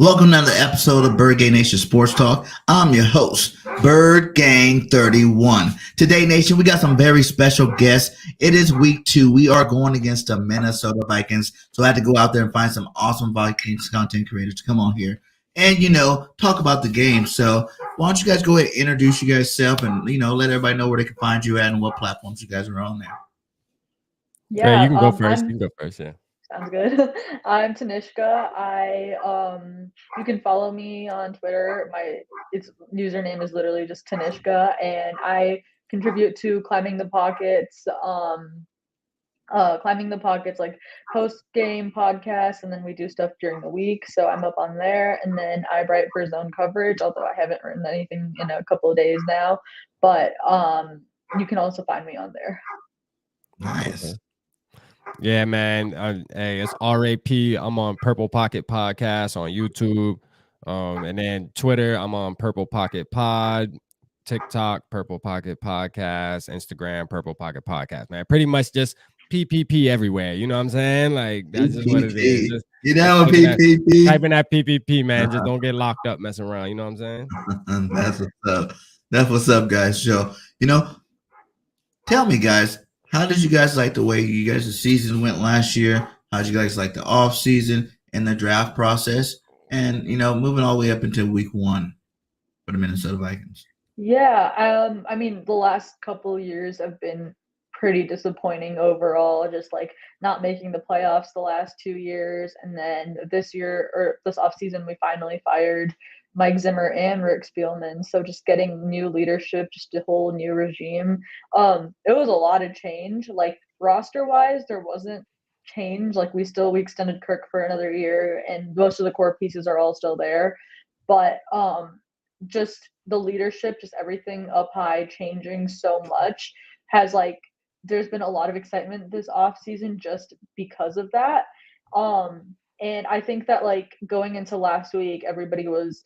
Welcome to another episode of Bird Gang Nation Sports Talk. I'm your host, Bird Gang 31. Today, Nation, we got some very special guests. It is week 2. We are going against the Minnesota Vikings. So I had to go out there and find some awesome Vikings content creators to come on here and, talk about the game. So why don't you guys go ahead and introduce you guys self and, let everybody know where they can find you at and what platforms you guys are on there. Yeah, you can go first. You can go first, yeah. Sounds good. I'm TANISHKA. You can follow me on Twitter. Its username is literally just TANISHKA, and I contribute to Climbing the Pockets, like post-game podcasts, and then we do stuff during the week. So I'm up on there, and then I write for Zone Coverage, although I haven't written anything in a couple of days now. But you can also find me on there. Nice. Okay. Yeah, man. Hey, it's RAP. I'm on Purple Pocket Podcast on YouTube. And then Twitter, I'm on Purple Pocket Pod, TikTok, Purple Pocket Podcast, Instagram, Purple Pocket Podcast, man. Pretty much just PPP everywhere. You know what I'm saying? Like, that's just what it is. Just, PPP. Typing that PPP, man. Just don't get locked up messing around. You know what I'm saying? That's what's up. That's what's up, guys. So, tell me, guys, how did you guys like the way you guys' season went last year? How did you guys like the off season and the draft process? And, moving all the way up into week 1 for the Minnesota Vikings. Yeah, I mean, the last couple of years have been pretty disappointing overall, just like not making the playoffs the last 2 years. And then this year, or this offseason, we finally fired Mike Zimmer and Rick Spielman. So just getting new leadership, just a whole new regime. It was a lot of change. Like roster wise, there wasn't change. Like we extended Kirk for another year, and most of the core pieces are all still there. But just the leadership, just everything up high changing so much has there's been a lot of excitement this off season just because of that. And I think that going into last week, everybody was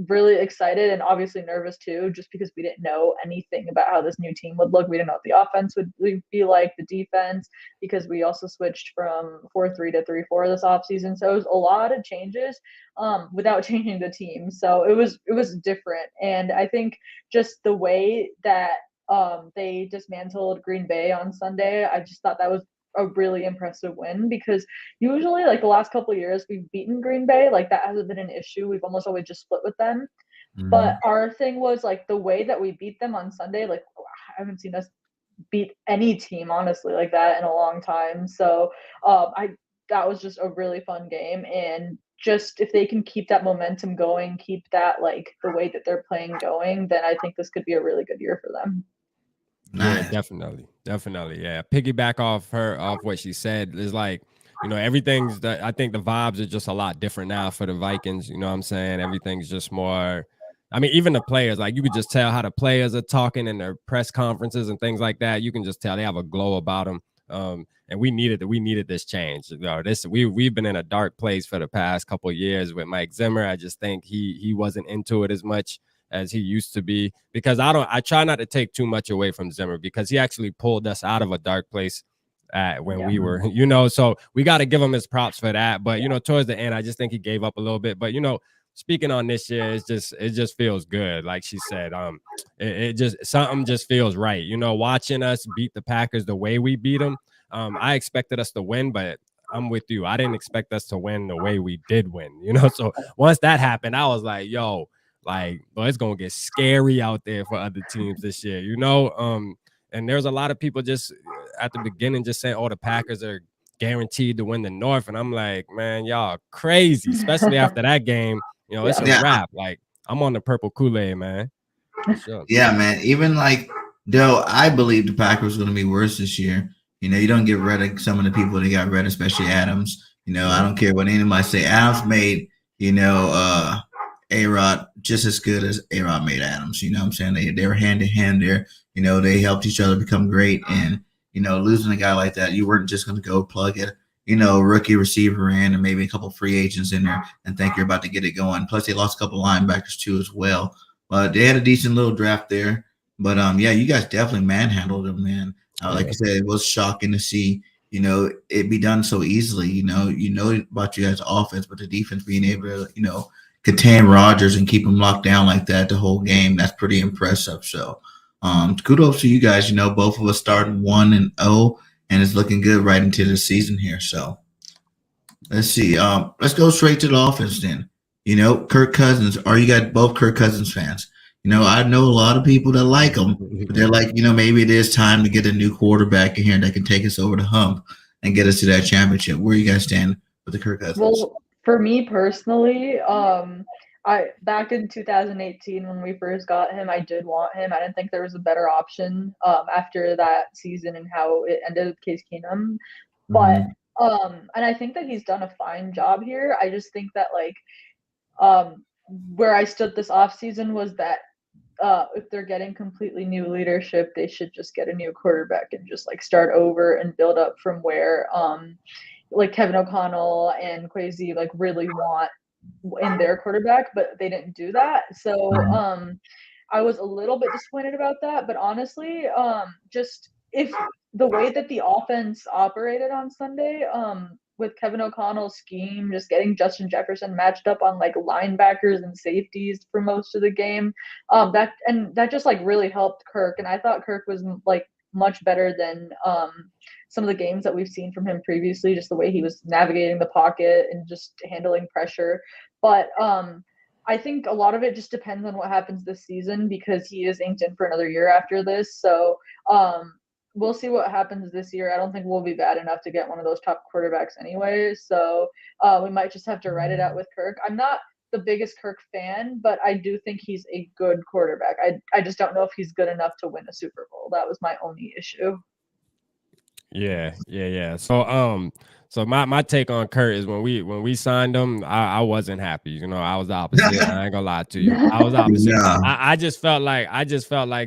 really excited and obviously nervous too, just because we didn't know anything about how this new team would look. We didn't know what the offense would be like, the defense, because we also switched from 4-3 to 3-4 this offseason. So it was a lot of changes without changing the team. So it was different. And I think just the way that they dismantled Green Bay on Sunday, I just thought that was a really impressive win, because usually the last couple of years we've beaten Green Bay, that hasn't been an issue. We've almost always just split with them. Mm-hmm. But our thing was the way that we beat them on Sunday, I haven't seen us beat any team honestly like that in a long time. So that was just a really fun game, and just if they can keep that momentum going, keep that the way that they're playing going, then I think this could be a really good year for them. Yeah, definitely. Yeah, piggyback off what she said is everything's that I think the vibes are just a lot different now for the Vikings. You know what I'm saying? Everything's just more. I mean, even the players, you could just tell how the players are talking in their press conferences and things like that. You can just tell they have a glow about them. And we needed this change. We've been in a dark place for the past couple of years with Mike Zimmer. I just think he wasn't into it as much as he used to be, because I try not to take too much away from Zimmer, because he actually pulled us out of a dark place when we were, so we got to give him his props for that. But, towards the end, I just think he gave up a little bit. But, speaking on this year, it just feels good. Like she said, something just feels right. Watching us beat the Packers the way we beat them, I expected us to win, but I'm with you. I didn't expect us to win the way we did win, So once that happened, I was like, yo, it's gonna get scary out there for other teams this year, and there's a lot of people just at the beginning just saying, oh, the Packers are guaranteed to win the North, and I'm like, man, y'all crazy, especially after that game. It's a wrap. I'm on the purple Kool-Aid, man. Sure. Yeah, man. Even though I believe the Packers are going to be worse this year, you don't get rid of some of the people they got rid of, especially Adams. I don't care what anybody say. Adams made A-Rod just as good as A-Rod made Adams. You know what I'm saying? They were hand in hand there. They helped each other become great. And, losing a guy like that, you weren't just going to go plug it, rookie receiver in and maybe a couple free agents in there and think you're about to get it going. Plus, they lost a couple linebackers too as well. But they had a decent little draft there. But, yeah, you guys definitely manhandled them, man. Like I said, it was shocking to see, it'd be done so easily. About you guys' offense, but the defense being able to, contain Rodgers and keep him locked down like that the whole game, that's pretty impressive. So, kudos to you guys. Both of us starting 1-0, and it's looking good right into the season here. So, let's see. Let's go straight to the offense then. Kirk Cousins. Are you guys both Kirk Cousins fans? I know a lot of people that like him, but they're like, maybe it is time to get a new quarterback in here that can take us over the hump and get us to that championship. Where you guys stand with the Kirk Cousins? Well, for me personally, I back in 2018 when we first got him, I did want him. I didn't think there was a better option after that season and how it ended with Case Keenum. But and I think that he's done a fine job here. I just think that where I stood this offseason was that if they're getting completely new leadership, they should just get a new quarterback and just start over and build up from where Kevin O'Connell and Kwesi really want in their quarterback, but they didn't do that. So I was a little bit disappointed about that. But honestly, just if the way that the offense operated on Sunday, with Kevin O'Connell's scheme, just getting Justin Jefferson matched up on linebackers and safeties for most of the game, that just really helped Kirk. And I thought Kirk was much better than some of the games that we've seen from him previously, just the way he was navigating the pocket and just handling pressure. But I think a lot of it just depends on what happens this season, because he is inked in for another year after this. So we'll see what happens this year. I don't think we'll be bad enough to get one of those top quarterbacks anyway. So we might just have to write it out with Kirk. I'm not the biggest Kirk fan, but I do think he's a good quarterback. I just don't know if he's good enough to win a Super Bowl. That was my only issue. Yeah. So my take on Kurt is when we signed him, I wasn't happy. I was the opposite. I ain't gonna lie to you. I was the opposite. Yeah. I just felt like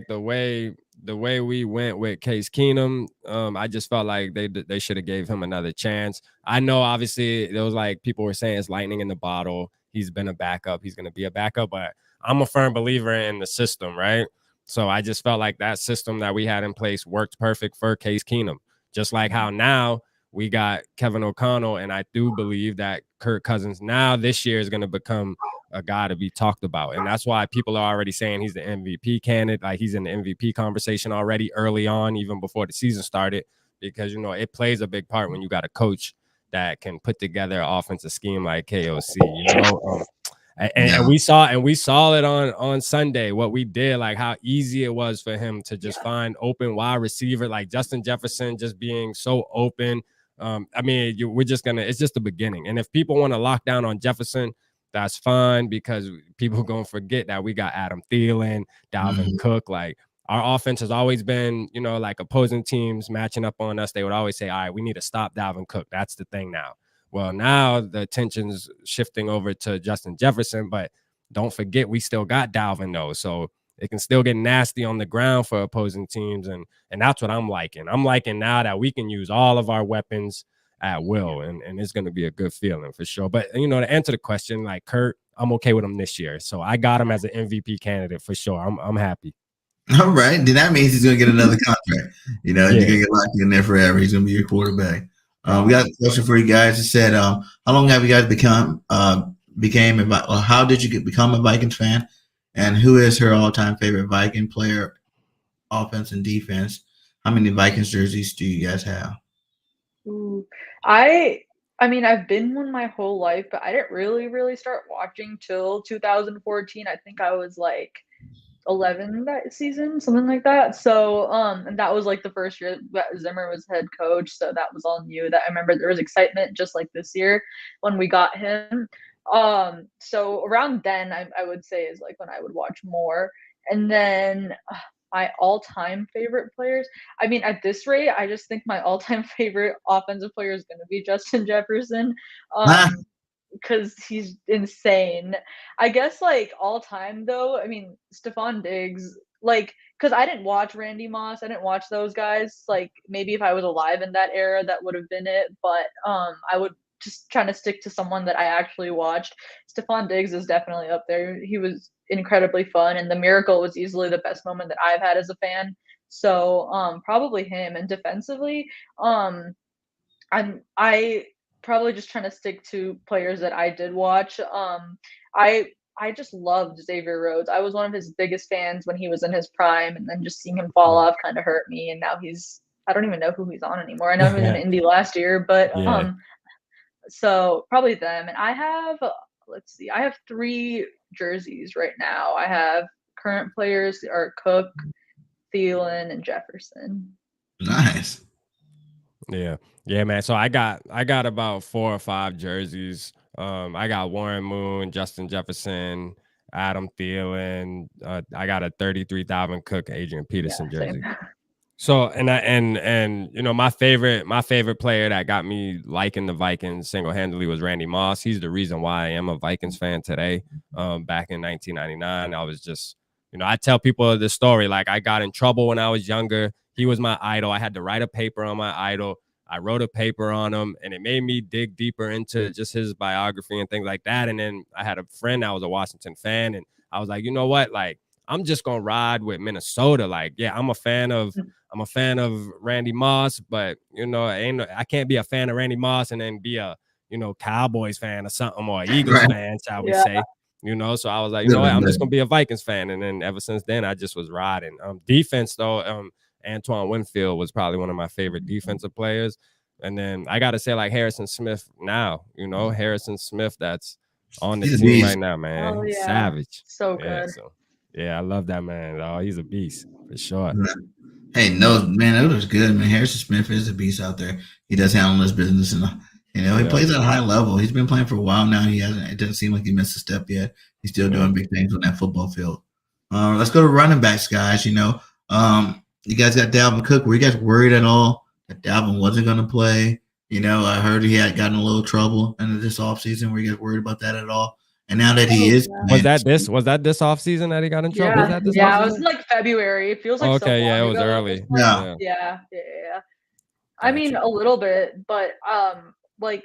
the way we went with Case Keenum, I just felt like they should have gave him another chance. I know obviously there was people were saying it's lightning in the bottle. He's been a backup. He's gonna be a backup, but I'm a firm believer in the system, right? So I just felt like that system that we had in place worked perfect for Case Keenum. Just like how now we got Kevin O'Connell, and I do believe that Kirk Cousins now this year is going to become a guy to be talked about. And that's why people are already saying he's the MVP candidate. He's in the MVP conversation already early on, even before the season started, because, it plays a big part when you got a coach that can put together an offensive scheme like KOC, And we saw it on Sunday, what we did, how easy it was for him to just find open wide receiver, like Justin Jefferson just being so open. It's just the beginning. And if people want to lock down on Jefferson, that's fine, because people going to forget that we got Adam Thielen, Dalvin Cook. Our offense has always been, opposing teams matching up on us. They would always say, all right, we need to stop Dalvin Cook. That's the thing now. Well, now the attention's shifting over to Justin Jefferson, but don't forget we still got Dalvin though, so it can still get nasty on the ground for opposing teams, and that's what I'm liking. I'm liking now that we can use all of our weapons at will, and it's going to be a good feeling for sure. But to answer the question, Kurt, I'm okay with him this year, so I got him as an MVP candidate for sure. I'm happy. All right, then that means he's going to get another contract. He's going to get locked in there forever. He's going to be your quarterback. We got a question for you guys. It said, how long have you guys how did you become a Vikings fan? And who is her all-time favorite Viking player, offense and defense? How many Vikings jerseys do you guys have? Ooh, I've been one my whole life, but I didn't really start watching till 2014. I think I was 11 that season, something like that. So and that was the first year that Zimmer was head coach, so that was all new. That I remember there was excitement just like this year when we got him. So around then I would say is when I would watch more. And then my all-time favorite players, at this rate, I just think my all-time favorite offensive player is going to be Justin Jefferson. Because he's insane. I guess all time though, Stephon Diggs, because I didn't watch Randy Moss, I didn't watch those guys. Maybe if I was alive in that era, that would have been it. But I would just trying to stick to someone that I actually watched. Stephon Diggs is definitely up there. He was incredibly fun, and the miracle was easily the best moment that I've had as a fan. So probably him. And defensively, I probably just trying to stick to players that I did watch. I just loved Xavier Rhodes. I was one of his biggest fans when he was in his prime, and then just seeing him fall off kind of hurt me. And now I don't even know who he's on anymore. I know he was in Indy last year, but Yeah. so probably them. And I have, let's see, I have 3 jerseys right now. I have current players are Cook, THELEIN, and Jefferson. Nice. Yeah. Yeah, man. So I got about 4 or 5 jerseys. I got Warren Moon, Justin Jefferson, Adam Thielen. I got a 33,000 Cook, Adrian Peterson jersey. Same. So and you know, my favorite player that got me liking the Vikings single-handedly was Randy Moss. He's the reason why I am a Vikings fan today. Back in 1999, I was just, you know, I tell people this story, like I got in trouble when I was younger. He was my idol. I had to write a paper on my idol. I wrote a paper on him, and it made me dig deeper into just his biography and things like that. And then I had a friend that was a Washington fan, and I was like, you know what, like I'm just gonna ride with Minnesota. Like, yeah, I'm a fan of Randy Moss, but you know, I can't be a fan of Randy Moss and then be a, you know, Cowboys fan or something, or Eagles fan, shall we say? You know, so I was like, you know what, I'm just gonna be a Vikings fan, and then ever since then, I just was riding. Defense though, Antoine Winfield was probably one of my favorite defensive players, and then I got to say, like Harrison Smith now, you know, Harrison Smith that's on the team right now, man. Oh, yeah. Savage, so good. Yeah, I love that man. Oh, he's a beast for sure. Hey, no, man, that was good, man. Harrison Smith is a beast out there. He does handle his business, and you know, he plays at a high level. He's been playing for a while now. It doesn't seem like he missed a step yet. He's still doing big things on that football field. Let's go to running backs, guys. You know, you guys got Dalvin Cook. Were you guys worried at all that Dalvin wasn't going to play? You know, I heard he had gotten a little trouble in this offseason. Were you guys worried about that at all? And now that he is, was that this offseason that he got in trouble? Yeah, was that this it was in like February. It feels like so long it was ago. early. Yeah. I mean, a little bit, but like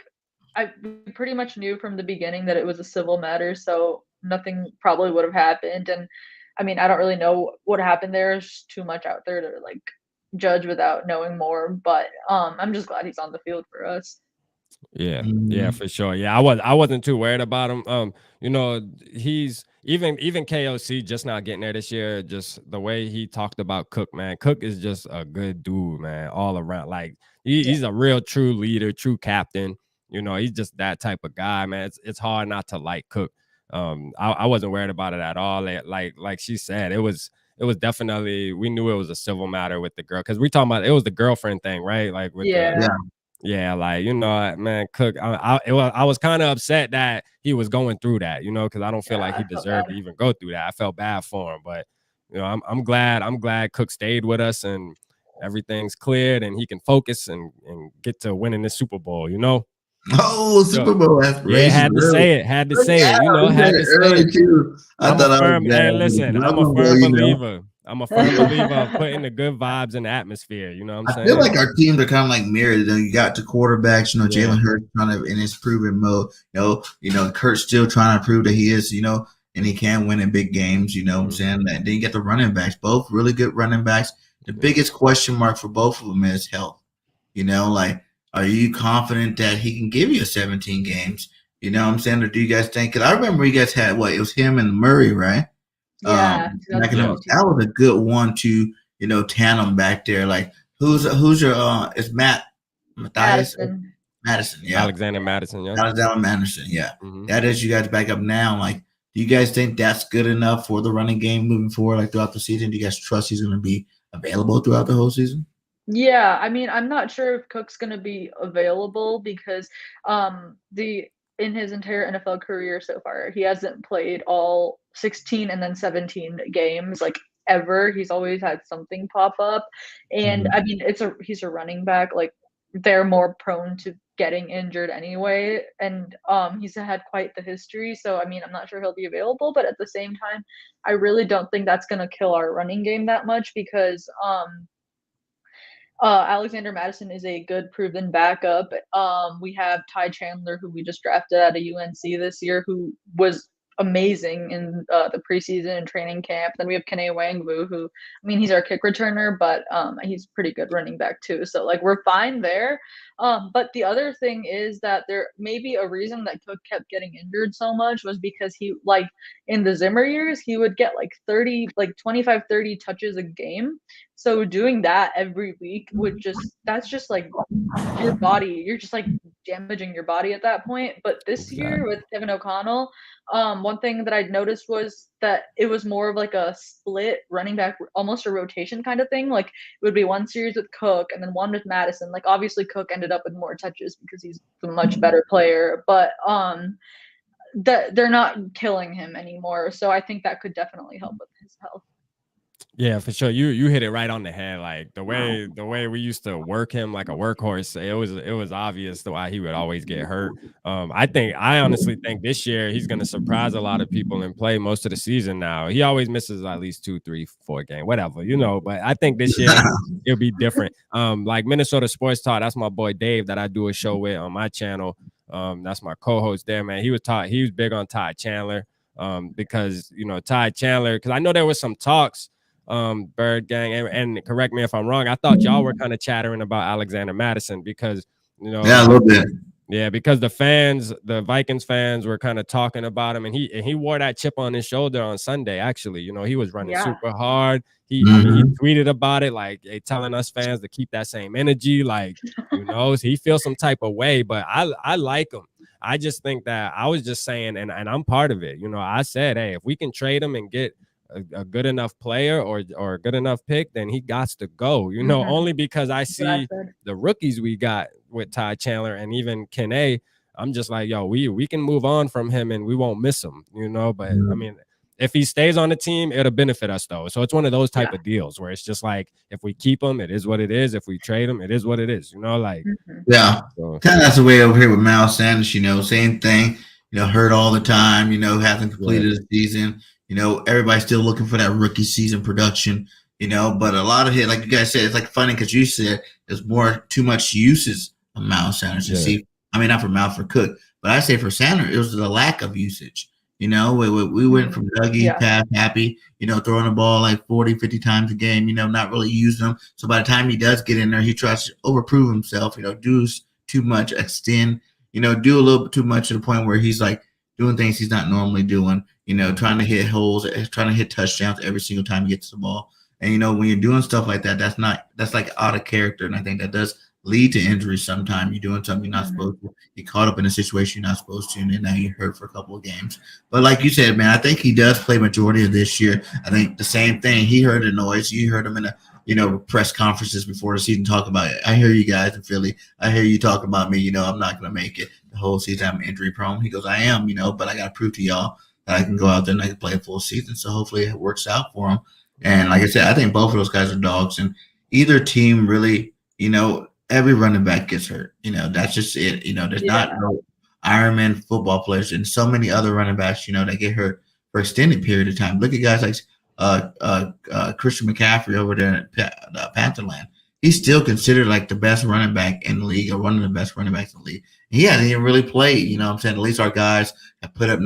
we pretty much knew from the beginning that it was a civil matter, so nothing probably would have happened. And I mean, I don't really know what happened. There's too much out there to like judge without knowing more. But I'm just glad he's on the field for us. Yeah, for sure. Yeah, I wasn't too worried about him. You know, he's even KOC just not getting there this year. Just the way he talked about Cook, man. Cook is just a good dude, man, all around. Like he's a real true leader, true captain. You know, he's just that type of guy, man. It's hard not to like Cook. I wasn't worried about it at all. Like she said, it was definitely, we knew it was a civil matter with the girl, because we talking about it was the girlfriend thing, right? Like with yeah, like, you know, man, Cook, I was kind of upset that he was going through that, you know, because I don't feel like he deserved to even go through that. I felt bad for him, but you know, I'm glad Cook stayed with us and everything's cleared and he can focus and get to winning this Super Bowl, you know. Oh, Super Bowl aspirations. Yeah, had to say it, you know, had to say it. Too. I'm a firm believer. I'm a firm believer of putting the good vibes in the atmosphere. You know what I'm saying? I feel like our teams are kind of like mirrored. You got the quarterbacks, you know, Jalen Hurts kind of in his proven mode. You know, Kirk's still trying to prove that he is, you know, and he can win in big games. You know what I'm saying? And then you get the running backs, both really good running backs. The biggest question mark for both of them is health. You know, like, are you confident that he can give you 17 games? You know what I'm saying? Or do you guys think? Because I remember you guys had it was him and Murray, right? Yeah, that was a good one to, you know, tandem back there. Like who's your is Madison, yeah. Alexander Madison, yeah. Alexander Madison, yeah. That is you guys back up now. Like, do you guys think that's good enough for the running game moving forward, like throughout the season? Do you guys trust he's gonna be available throughout the whole season? Yeah, I mean, I'm not sure if Cook's gonna be available because in his entire NFL career so far, he hasn't played all 16 and then 17 games like ever. He's always had something pop up. And I mean, he's a running back, like they're more prone to getting injured anyway. And he's had quite the history. So I mean, I'm not sure he'll be available, but at the same time, I really don't think that's gonna kill our running game that much because Alexander Madison is a good proven backup. We have Ty Chandler, who we just drafted out of UNC this year, who was amazing in the preseason and training camp. Then we have Kene Wangwu, who, I mean, he's our kick returner, but he's pretty good running back too. So like we're fine there. But the other thing is that there may be a reason that Cook kept getting injured so much was because he, like, in the Zimmer years, he would get like 25, 30 touches a game. So doing that every week would that's just like your body, you're just like damaging your body at that point. But this year with Kevin O'Connell, one thing that I'd noticed was that it was more of like a split running back, almost a rotation kind of thing. Like it would be one series with Cook and then one with Madison. Like obviously Cook ended up with more touches because he's a much better player, but that they're not killing him anymore. So I think that could definitely help with his health. Yeah, for sure. You hit it right on the head. Like the way we used to work him like a workhorse, it was obvious why he would always get hurt. I honestly think this year he's gonna surprise a lot of people and play most of the season now. He always misses at least 2, 3, 4 games, whatever, but I think this year it'll be different. Like Minnesota Sports Talk, that's my boy Dave that I do a show with on my channel. That's my co-host there, man. He was big on Ty Chandler. Because Ty Chandler, because I know there was some talks. Bird Gang, and correct me if I'm wrong, I thought y'all were kind of chattering about Alexander Madison because yeah, a little bit. Yeah, because the Vikings fans were kind of talking about him, and he wore that chip on his shoulder on Sunday. Actually, he was running super hard. He tweeted about it, like telling us fans to keep that same energy. Like, he feels some type of way, but I like him. I just think that I was just saying, and I'm part of it. I said, hey, if we can trade him and get a good enough player or a good enough pick, then he got to go, only because I see the rookies we got with Ty Chandler and even Kene. I'm just like, yo, we can move on from him and we won't miss him, but I mean, if he stays on the team, it'll benefit us though. So it's one of those type of deals where it's just like, if we keep him, it is what it is. If we trade him, it is what it is, like. Yeah. So. Kind of that's the way over here with Miles Sanders, same thing, hurt all the time, hasn't completed the season. Everybody's still looking for that rookie season production, but a lot of it, like you guys said, it's like funny because you said there's too much usage of Miles Sanders. You see, I mean, not for Miles, for Cook, but I say for Sanders, it was the lack of usage. We went from Dougie, Pat, Happy, throwing the ball like 40, 50 times a game, not really using them. So by the time he does get in there, he tries to overprove himself, do too much, extend, do a little bit too much to the point where he's like doing things he's not normally doing. Trying to hit holes, trying to hit touchdowns every single time he gets the ball. And, when you're doing stuff like that, that's like out of character. And I think that does lead to injuries sometimes. You're doing something you're not supposed to. You caught up in a situation you're not supposed to, and then now you're hurt for a couple of games. But like you said, man, I think he does play majority of this year. I think the same thing. He heard the noise. You heard him in the press conferences before the season talk about it. I hear you guys in Philly. I hear you talk about me. I'm not going to make it the whole season. I'm injury prone. He goes, I am, but I got to prove to y'all that I can go out there and I can play a full season. So hopefully it works out for him. And like I said, I think both of those guys are dogs. And either team really, every running back gets hurt. That's just it. There's not no Ironman football players and so many other running backs, that get hurt for extended period of time. Look at guys like Christian McCaffrey over there at Pantherland. He's still considered like the best running back in the league, or one of the best running backs in the league. He hasn't even really played, what I'm saying? At least our guys have put up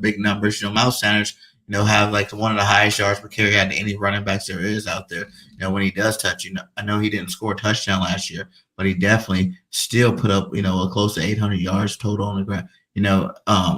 big numbers. Miles Sanders, have like one of the highest yards per carry out of any running backs there is out there. When he does touch, I know he didn't score a touchdown last year, but he definitely still put up, close to 800 yards total on the ground,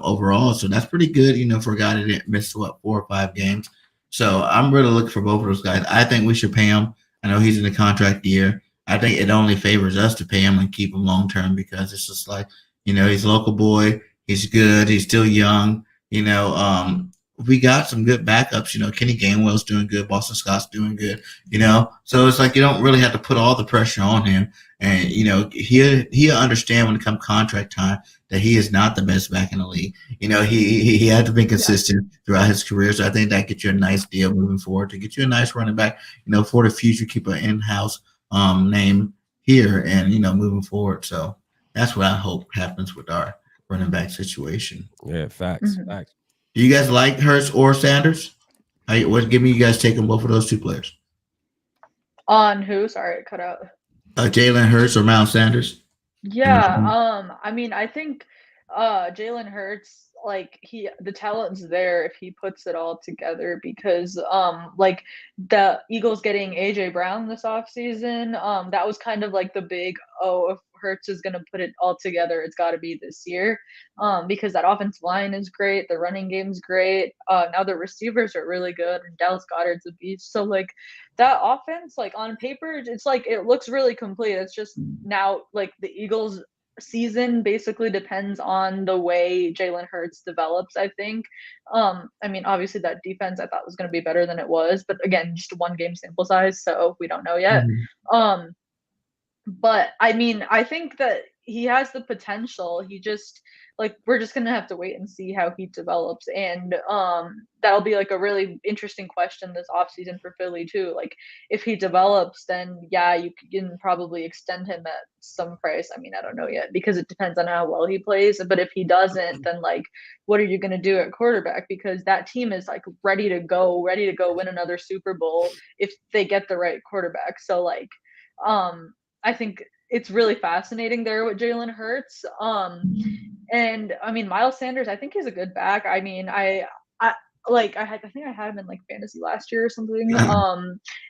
overall. So that's pretty good, for a guy that didn't miss 4 or 5 games. So I'm really looking for both of those guys. I think we should pay him. I know he's in the contract year. I think it only favors us to pay him and keep him long term, because it's just like, he's a local boy. He's good. He's still young. We got some good backups. Kenny Gainwell's doing good. Boston Scott's doing good. So it's like you don't really have to put all the pressure on him. And he'll understand when it comes contract time that he is not the best back in the league. He had to be consistent throughout his career. So I think that gets you a nice deal moving forward, to get you a nice running back. For the future, keep an in-house name here and moving forward. So that's what I hope happens with our running back situation. Yeah, facts. Do you guys like Hurts or Sanders? Give me you guys take on both of those two players. On who? Sorry, it cut out. Jalen Hurts or Miles Sanders? Yeah, I mean, I think Jalen Hurts like the talent's there if he puts it all together, because like the Eagles getting AJ Brown this offseason, that was kind of like the big, oh, if Hurts is gonna put it all together, it's gotta be this year. Because that offensive line is great, the running game's great. Now the receivers are really good, and Dallas Goedert's a beast. So like that offense, like on paper, it's like it looks really complete. It's just now like the Eagles season basically depends on the way Jalen Hurts develops, I think. I mean, obviously that defense I thought was going to be better than it was, but again, just one game sample size, so we don't know yet. But I mean, I think that he has the potential. He just like we're just gonna have to wait and see how he develops, and that'll be like a really interesting question this offseason for Philly too. Like if he develops, then yeah, you can probably extend him at some price. I mean, I don't know yet because it depends on how well he plays. But if he doesn't, then like what are you gonna do at quarterback? Because that team is like ready to go win another Super Bowl if they get the right quarterback. So like I think it's really fascinating there with Jalen Hurts. And I mean, Miles Sanders, I think he's a good back. I mean, I think I had him in like fantasy last year or something.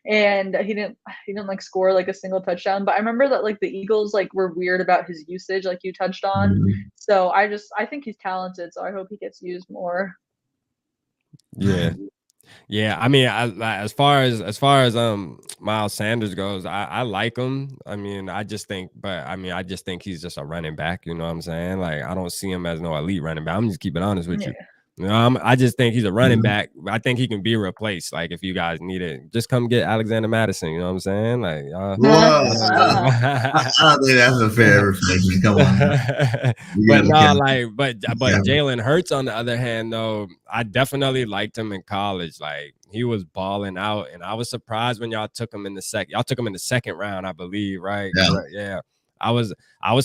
And he didn't like score like a single touchdown, but I remember that like the Eagles like were weird about his usage, like you touched on. So I think he's talented, so I hope he gets used more. Yeah, I mean, as far as Miles Sanders goes, I like him. I mean, I just think he's just a running back. You know what I'm saying? Like, I don't see him as no elite running back. I'm just keeping honest with you. You know, I just think he's a running back. I think he can be replaced. Like, if you guys need it, just come get Alexander Madison. You know what I'm saying? Like, I don't think that's a fair reflection. Come on. But Jalen Hurts, on the other hand, though, I definitely liked him in college. Like, he was balling out, and I was surprised when y'all took him in the second. Y'all took him in the second round, I believe, right? Yeah. I was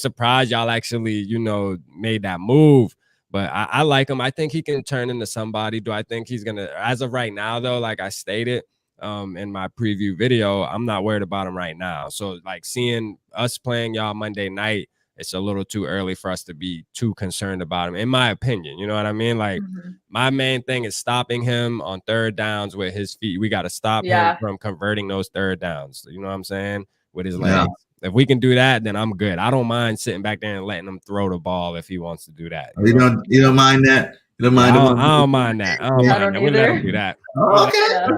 surprised y'all actually, made that move. But I like him. I think he can turn into somebody. Do I think he's gonna? As of right now, though, like I stated in my preview video, I'm not worried about him right now. So, like, seeing us playing y'all Monday night, it's a little too early for us to be too concerned about him, in my opinion. You know what I mean? Like, my main thing is stopping him on third downs with his feet. We got to stop him from converting those third downs. You know what I'm saying? With his legs. If we can do that, then I'm good. I don't mind sitting back there and letting him throw the ball if he wants to do that. You don't mind that? You don't mind? I don't mind that. I don't mind that. We let him do that. Okay.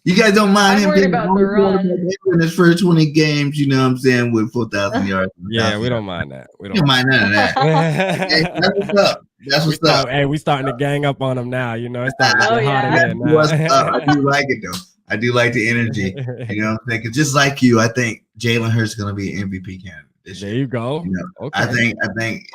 You guys don't mind him being about the run in his first 20 games, you know what I'm saying, with 4,000 yards. Yeah, we don't mind that. We don't mind none of that. Okay, that's what's up. That's what's up. Hey, we starting to gang up on him now. You know, it's starting to get hot in there now. I do like it, though. I do like the energy. You know what I'm saying? Just like you, I think Jalen Hurts is going to be an MVP candidate. There you go. Okay. I think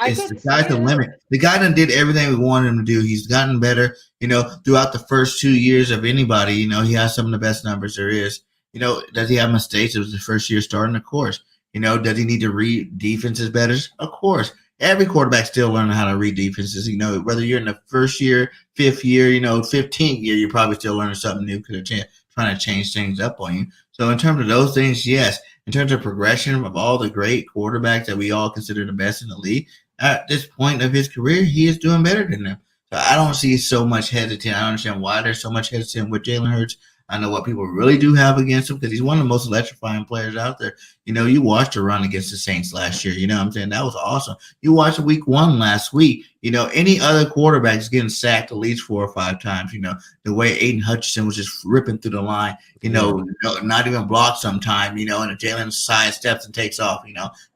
it's the sky's the limit. The guy done did everything we wanted him to do. He's gotten better, throughout the first 2 years of anybody. He has some of the best numbers there is. Does he have mistakes? It was his first year starting, of course. Does he need to read defenses better? Of course. Every quarterback still learning how to read defenses. Whether you're in the first year, fifth year, 15th year, you're probably still learning something new because they're trying to change things up on you. So in terms of those things, yes. In terms of progression of all the great quarterbacks that we all consider the best in the league, at this point of his career, he is doing better than them. So I don't see so much hesitant. I don't understand why there's so much hesitant with Jalen Hurts. I know what people really do have against him because he's one of the most electrifying players out there. You watched the run against the Saints last year. You know what I'm saying? That was awesome. You watched week 1 last week. Any other quarterback is getting sacked at least 4 or 5 times. The way Aiden Hutchinson was just ripping through the line, not even blocked sometime, and if Jalen side steps and takes off,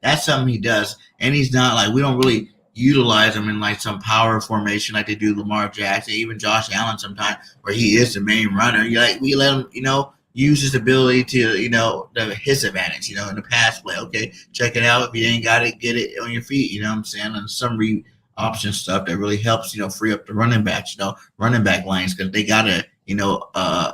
that's something he does. And he's not like, we don't really utilize him in like some power formation like they do Lamar Jackson, even Josh Allen sometimes, where he is the main runner. We let him, use his ability to, his advantage, in the pass play. Okay, check it out. If you ain't got it, get it on your feet. You know what I'm saying? And some read option stuff that really helps, free up the running backs, running back lanes, because they gotta,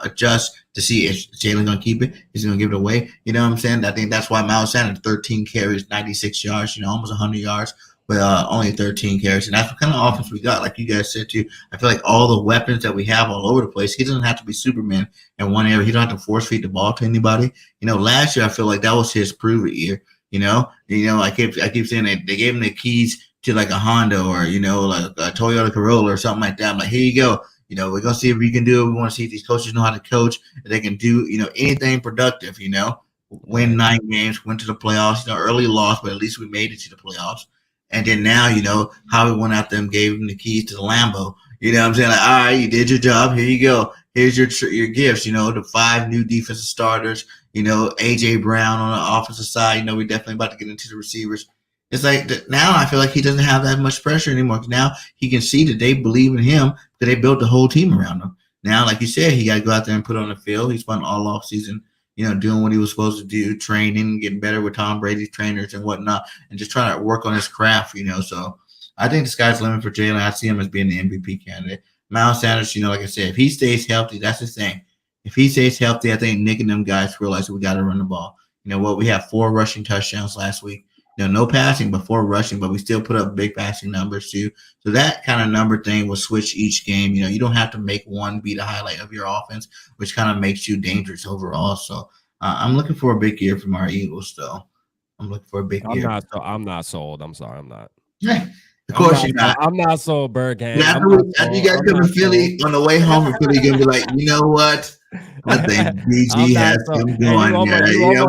adjust to see if Jalen gonna keep it, is he gonna give it away. You know what I'm saying? I think that's why Miles Sanders 13 carries, 96 yards, almost 100 yards. But only 13 carries. And that's what kind of offense we got. Like you guys said, too, I feel like all the weapons that we have all over the place, he doesn't have to be Superman in one area. He don't have to force feed the ball to anybody. Last year, I feel like that was his prove it year. I keep saying they gave him the keys to like a Honda or like a Toyota Corolla or something like that. I'm like, here you go. We're gonna see if we can do it. We want to see if these coaches know how to coach. If they can do anything productive. Win 9 games, went to the playoffs. Early loss, but at least we made it to the playoffs. And then now, how we went out there and gave him the keys to the Lambo. You know what I'm saying? Like, all right, you did your job. Here you go. Here's your gifts. The 5 new defensive starters. AJ Brown on the offensive side. We're definitely about to get into the receivers. It's like now I feel like he doesn't have that much pressure anymore. Now he can see that they believe in him because they built the whole team around him. Now, like you said, he got to go out there and put on the field. He spent all off season, doing what he was supposed to do, training, getting better with Tom Brady's trainers and whatnot, and just trying to work on his craft, So I think the sky's the limit for Jalen. I see him as being the MVP candidate. Miles Sanders, like I said, if he stays healthy, that's the thing. If he stays healthy, I think Nick and them guys realize we got to run the ball. We had 4 rushing touchdowns last week. No passing, but 4 rushing, but we still put up big passing numbers too. So that kind of number thing will switch each game. You don't have to make one be the highlight of your offense, which kind of makes you dangerous overall. So I'm looking for a big year from our Eagles, though. I'm looking for a big year. I'm not sold. I'm sorry, I'm not. Yeah. Of course you're not. I'm not sold, Bird Gang. After you guys come to Philly, on the way home from Philly, you're going to be like, you know what? I think BG has him going.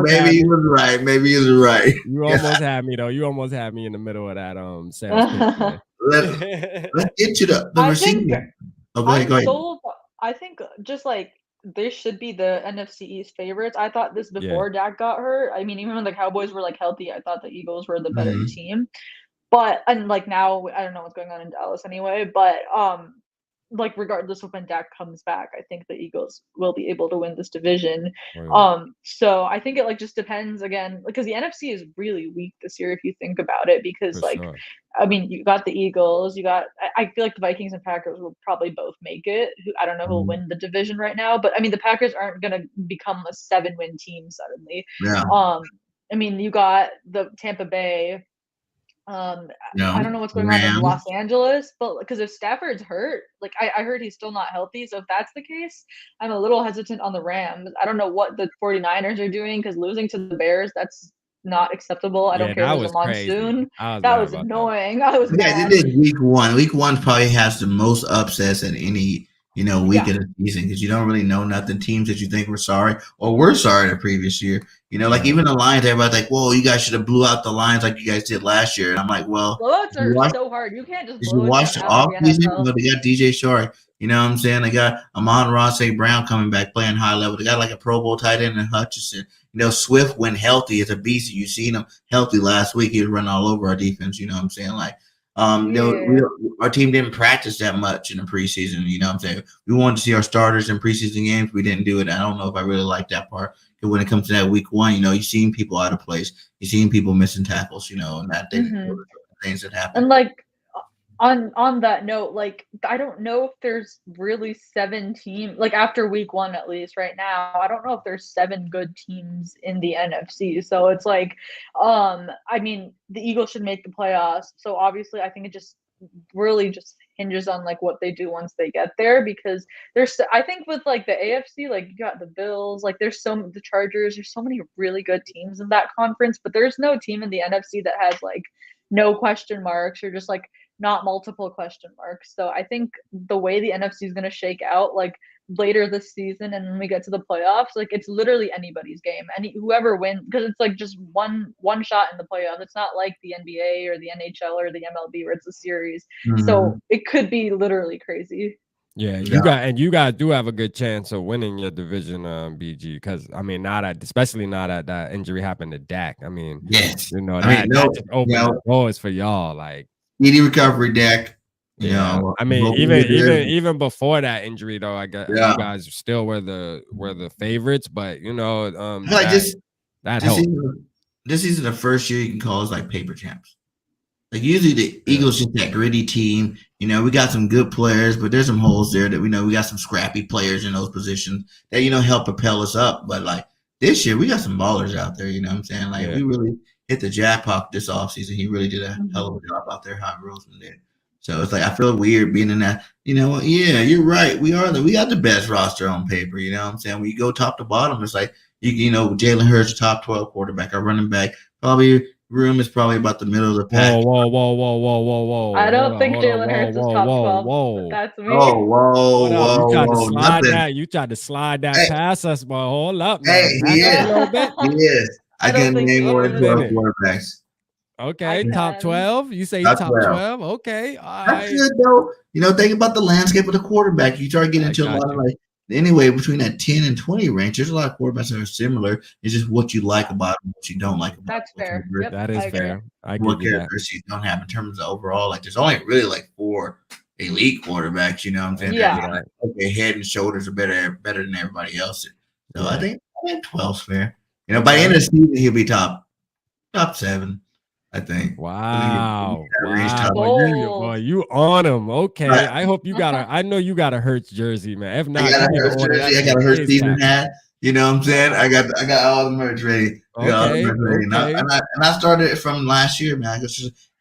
Maybe he was right. Maybe he was right. You almost had me, though. You almost had me in the middle of that sales pitch. Let's get to the receiver. Go ahead. Sold, I think just like this should be the NFC East favorites. I thought this before Dak got hurt. I mean, even when the Cowboys were like healthy, I thought the Eagles were the better team. But and like now, I don't know what's going on in Dallas anyway. But like regardless of when Dak comes back, I think the Eagles will be able to win this division. So I think it like just depends again, because the NFC is really weak this year if you think about it. Because I mean, you got the Eagles, I feel like the Vikings and Packers will probably both make it. I don't know who will win the division right now, but I mean the Packers aren't gonna become a 7-win team suddenly. I mean you got the Tampa Bay. I don't know what's going on in Los Angeles, but because if Stafford's hurt, like I heard he's still not healthy. So if that's the case, I'm a little hesitant on the Rams. I don't know what the 49ers are doing because losing to the Bears, that's not acceptable. I don't care if it was a monsoon. That was annoying. I was mad. It is week 1. Week 1 probably has the most upsets in any week of the season because you don't really know nothing. Teams that you think were sorry or were sorry the previous year. Like even the Lions, everybody's like, whoa, you guys should have blew out the Lions like you guys did last year. And I'm like, well, blowouts are so hard. You can't just blow watch the offseason. They got DJ Shark. You know what I'm saying? They got Amon-Ra St. Brown coming back playing high level. They got like a Pro Bowl tight end in Hutchinson. Swift when healthy is a beast. You seen him healthy last week. He was running all over our defense. You know what I'm saying? Like, our team didn't practice that much in the preseason. You know what I'm saying? We wanted to see our starters in preseason games. We didn't do it. I don't know if I really like that part. Because when it comes to that week 1, you've seen people out of place. You've seen people missing tackles, and that things that happen. And like on that note, like I don't know if there's really 7 teams, like after week 1 at least right now, I don't know if there's 7 good teams in the NFC. So it's like, I mean, the Eagles should make the playoffs. So obviously I think it just really just hinges on like what they do once they get there, because I think with like the AFC, like you got the Bills, like the Chargers, there's so many really good teams in that conference, but there's no team in the NFC that has like no question marks or just like not multiple question marks. So I think the way the NFC is going to shake out like later this season and when we get to the playoffs, like it's literally anybody's game. Whoever wins, because it's like just one shot in the playoffs. It's not like the NBA or the NHL or the MLB where it's a series. So it could be literally crazy. Yeah, you guys do have a good chance of winning your division, BG. Because I mean, especially now that that injury happened to Dak. I mean, yes, that just opened the doors for y'all. Like speedy recovery, Dak. I mean, even before that injury, though, I guess you guys still were the favorites. But like that helped. This is the first year you can call us like paper champs. Like usually the Eagles just that gritty team. We got some good players, but there's some holes there that we got some scrappy players in those positions that help propel us up. But like this year, we got some ballers out there. You know what I'm saying? Like we really hit the jackpot this offseason. He really did a hell of a job out there, Hot Roseman did. So it's like I feel weird being in that. Yeah, you're right. We got the best roster on paper. You know what I'm saying? When you go top to bottom, it's like You know, Jalen Hurts, top 12 quarterback, our running back. Probably room is probably about the middle of the pack. Whoa. I don't think Hold on. Jalen Hurts is top 12. Whoa. That's me. Oh, Hold up. You tried to whoa, slide nothing. that. You tried to slide that Hey, past us, but hold up, hey, man. he Back up a is. little bit. He is. I I don't can think name more Wait a than 12 minute. quarterbacks. Okay, I top can. 12. You say Top top 12. 12. Okay, all That's right. good though. You know, think about the landscape of the quarterback. You start getting I into a got lot of you. like anyway between that 10 and 20 range. There's a lot of quarterbacks that are similar. It's just what you like about them, what you don't like about That's them, fair. Yep, That I is agree. fair. I what give you that. characteristics you don't have in terms of overall. Like there's only really like 4 elite quarterbacks. You know what I'm saying? Yeah. That, like, okay, head and shoulders are better than everybody else. So Yeah. I think 12's fair. You know, by the end of the season he'll be top 7. I think. Wow. Top. Bold. You on him. Okay. Right. I hope you I know you got a Hurts jersey, man. If I not, got you a need to Hurts order that jersey. I got a thing Hurts season ASAP. hat. You know what I'm saying? I got all the merch ready. I got all the merch ready. Okay. And I started it from last year, man.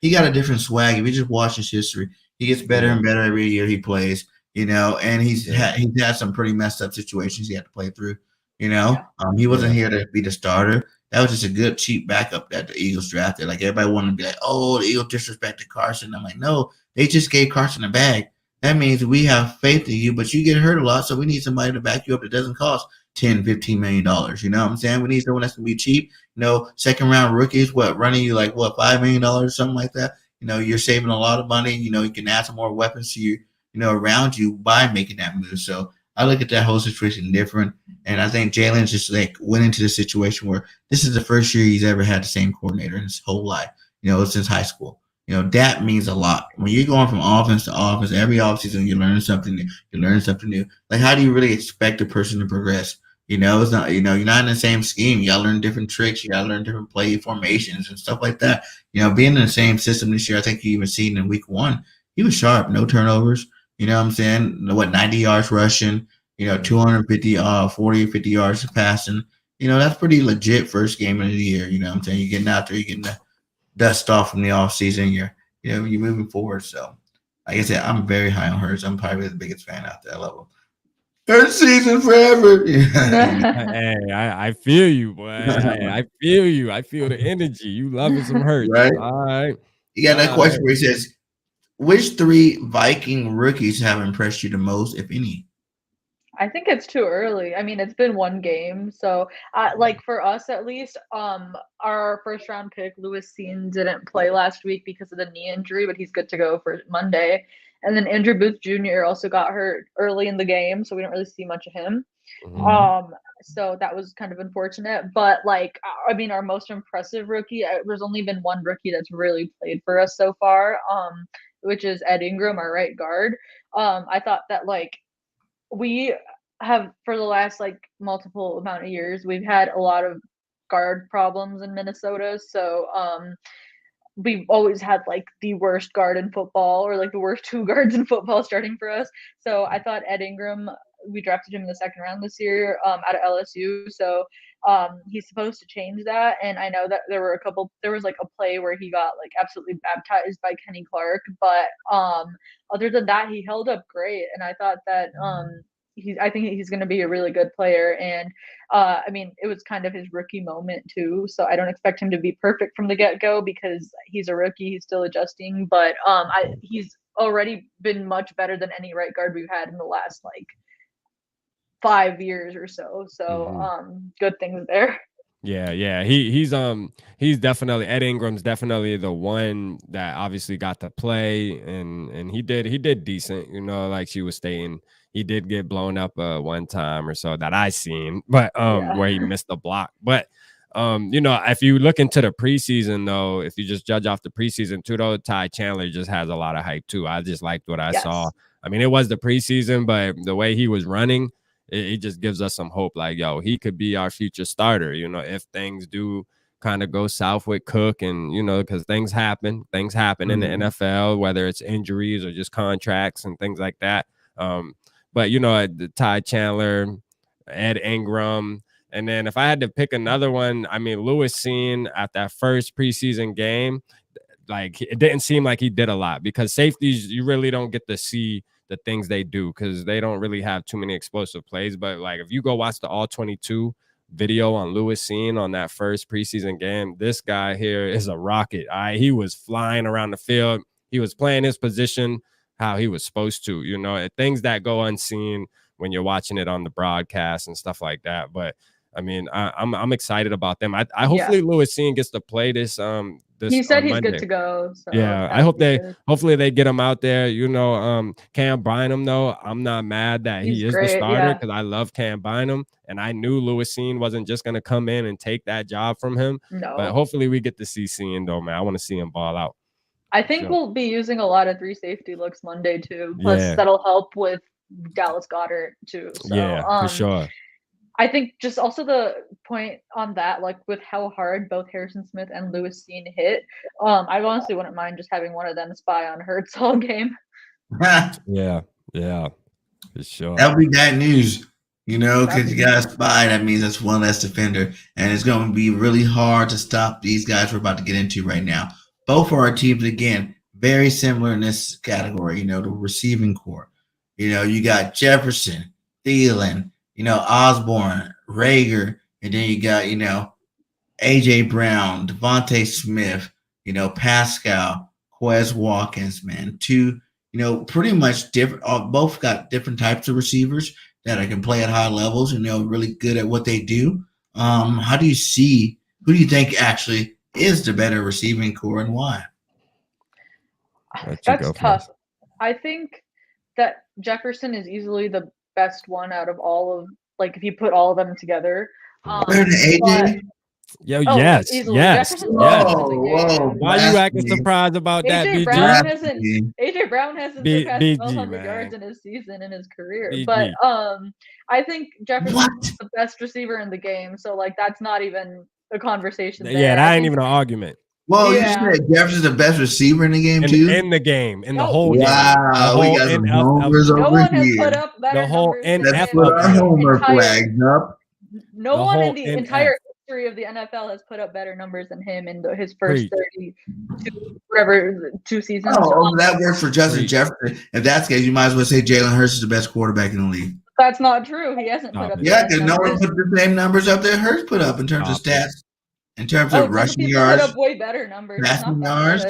He got a different swag. If you just watch his history, he gets better and better every year he plays. You know, and he's had some pretty messed up situations he had to play through. You know, he wasn't here to be the starter. That was just a good cheap backup that the Eagles drafted. Like everybody wanted to be like, oh, the Eagles disrespected Carson. I'm like, no, they just gave Carson a bag. That means we have faith in you, but you get hurt a lot, so we need somebody to back you up that doesn't cost $10-15 million. You know what I'm saying? We need someone that's gonna be cheap. You know, second round rookies, running you like $5 million, something like that. You know, you're saving a lot of money. You know, you can add some more weapons to you know, around you by making that move. So I look at that whole situation different. And I think Jalen's just like went into the situation where this is the first year he's ever had the same coordinator in his whole life, you know, since high school. You know, that means a lot. When you're going from offense to offense, every offseason you learn something new. You learn something new. Like, how do you really expect a person to progress? You know, it's not, you know, you're not in the same scheme. You gotta learn different tricks. You gotta learn different play formations and stuff like that. You know, being in the same system this year, I think you even seen in week 1, he was sharp, no turnovers. You know what I'm saying? 90 yards rushing, you know, 250, 40, 50 yards passing. You know, that's pretty legit first game of the year. You know what I'm saying? You're getting out there, you're getting the dust off from the offseason. You're moving forward. So, like I said, I'm very high on Hurts. I'm probably the biggest fan out that level. Third season forever. Hey, I feel you, boy. I feel you. I feel the energy. You loving some Hurts. Right? All right. You got that question where he says, which 3 Viking rookies have impressed you the most, if any? I think it's too early. I mean, it's been 1 game, so like for us at least, our first round pick Lewis Cine didn't play last week because of the knee injury, but he's good to go for Monday. And then Andrew Booth Jr. also got hurt early in the game, so we didn't really see much of him. So that was kind of unfortunate. But like, I mean, our most impressive rookie, there's only been 1 rookie that's really played for us so far, which is Ed Ingram, our right guard. I thought that like we have for the last like multiple amount of years, we've had a lot of guard problems in Minnesota. So we've always had like the worst guard in football, or like the worst 2 guards in football starting for us. So I thought Ed Ingram, we drafted him in the 2nd round this year out of LSU. So he's supposed to change that. And I know that there was like a play where he got like absolutely baptized by Kenny Clark, but other than that, he held up great. And I thought that I think he's going to be a really good player. And I mean, it was kind of his rookie moment too, so I don't expect him to be perfect from the get-go because he's a rookie, he's still adjusting. But he's already been much better than any right guard we've had in the last like 5 years or so. So good things there. Yeah. He's definitely, Ed Ingram's definitely the one that obviously got to play, and he did decent, you know, like she was stating. He did get blown up one time or so that I seen, but where he missed the block. But you know, if you look into the preseason though, if you just judge off the preseason too, though, Ty Chandler just has a lot of hype too. I just liked what I saw. I mean, it was the preseason, but the way he was running, it just gives us some hope. Like, yo, he could be our future starter, you know, if things do kind of go south with Cook, and, you know, because things happen in the NFL, whether it's injuries or just contracts and things like that. But, you know, Ty Chandler, Ed Ingram, and then if I had to pick another one, I mean, Lewis Cine at that first preseason game, like it didn't seem like he did a lot, because safeties, you really don't get to see the things they do because they don't really have too many explosive plays. But like if you go watch the all 22, video on Lewis Seen on that first preseason game. This guy here is a rocket. He was flying around the field. He was playing his position how he was supposed to, you know, things that go unseen when you're watching it on the broadcast and stuff like that. But I mean, I'm excited about them. I hopefully Lewis Seen gets to play this. He said he's Monday. Good to go. So yeah, I hope hopefully they get him out there. You know, Cam Bynum though, I'm not mad that he is the starter because I love Cam Bynum, and I knew Lewis Seen wasn't just gonna come in and take that job from him. No, but hopefully we get to see Seen though, man. I want to see him ball out. I think we'll be using a lot of 3 safety looks Monday too. Plus that'll help with Dallas Goedert too. So, for sure. I think just also the point on that, like with how hard both Harrison Smith and Lewis Seen hit, I honestly wouldn't mind just having one of them spy on Hurts all game. yeah, for sure. That'll be bad news, you know, because you got a spy. That means that's one less defender, and it's going to be really hard to stop these guys we're about to get into right now. Both of our teams, again, very similar in this category, you know, the receiving core. You know, you got Jefferson, THELEIN, you know, Osborne, Reagor, and then you got, you know, A.J. Brown, Devontae Smith, you know, Pascal, Quez Watkins, man. Two, you know, pretty much different. Both got different types of receivers that can play at high levels and they're really good at what they do. How do you see, who do you think actually is the better receiving core and why? That's tough. I think that Jefferson is easily the best one out of all of, like, if you put all of them together. Better than AJ? Yes. Whoa. Why are you acting surprised about that, BG? AJ Brown hasn't surpassed 1,200 yards in his season, in his career. BG. But I think Jefferson's the best receiver in the game. So, like, that's not even a conversation there. Yeah, that ain't even an argument. Well, you said Jefferson's the best receiver in the game, too? In the game, in the whole game. Wow, we got some homers over here. Put up better numbers. Let's put our homer flags up. No one in the entire history of the NFL has put up better numbers than him in his first 2 seasons. Oh, that works for Justin Jefferson. If that's the case, you might as well say Jalen Hurts is the best quarterback in the league. That's not true. He hasn't put up. Yeah, because no one put the same numbers up there Hurts put up in terms of stats. In terms of rushing yards, put up way better numbers. Passing yards.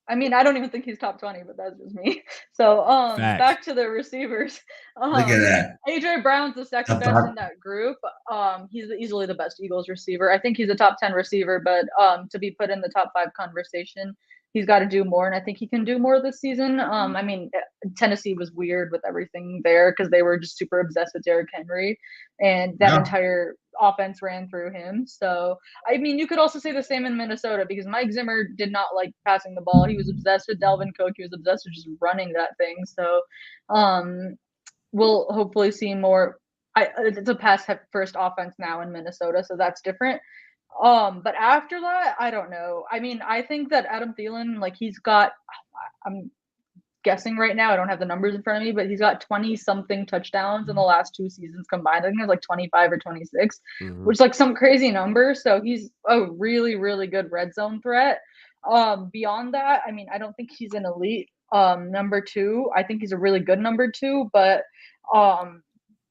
I mean, I don't even think he's top 20, but that's just me. So, back to the receivers. Look at that. AJ Brown's the second best in that group. He's easily the best Eagles receiver. I think he's a top 10 receiver, but to be put in the top 5 conversation, he's got to do more, and I think he can do more this season. I mean, Tennessee was weird with everything there because they were just super obsessed with Derrick Henry, and that entire offense ran through him. So, I mean, you could also say the same in Minnesota because Mike Zimmer did not like passing the ball. He was obsessed with Dalvin Cook. He was obsessed with just running that thing. So, we'll hopefully see more. It's a pass-first offense now in Minnesota, so that's different. But after that, I don't know. I mean, I think that Adam Thielen, like, he's got, I'm guessing right now, I don't have the numbers in front of me, but he's got 20-something touchdowns in the last 2 seasons combined. I think it was like 25 or 26, which is like some crazy number. So he's a really, really good red zone threat. Beyond that, I mean, I don't think he's an elite number 2. I think he's a really good number 2, but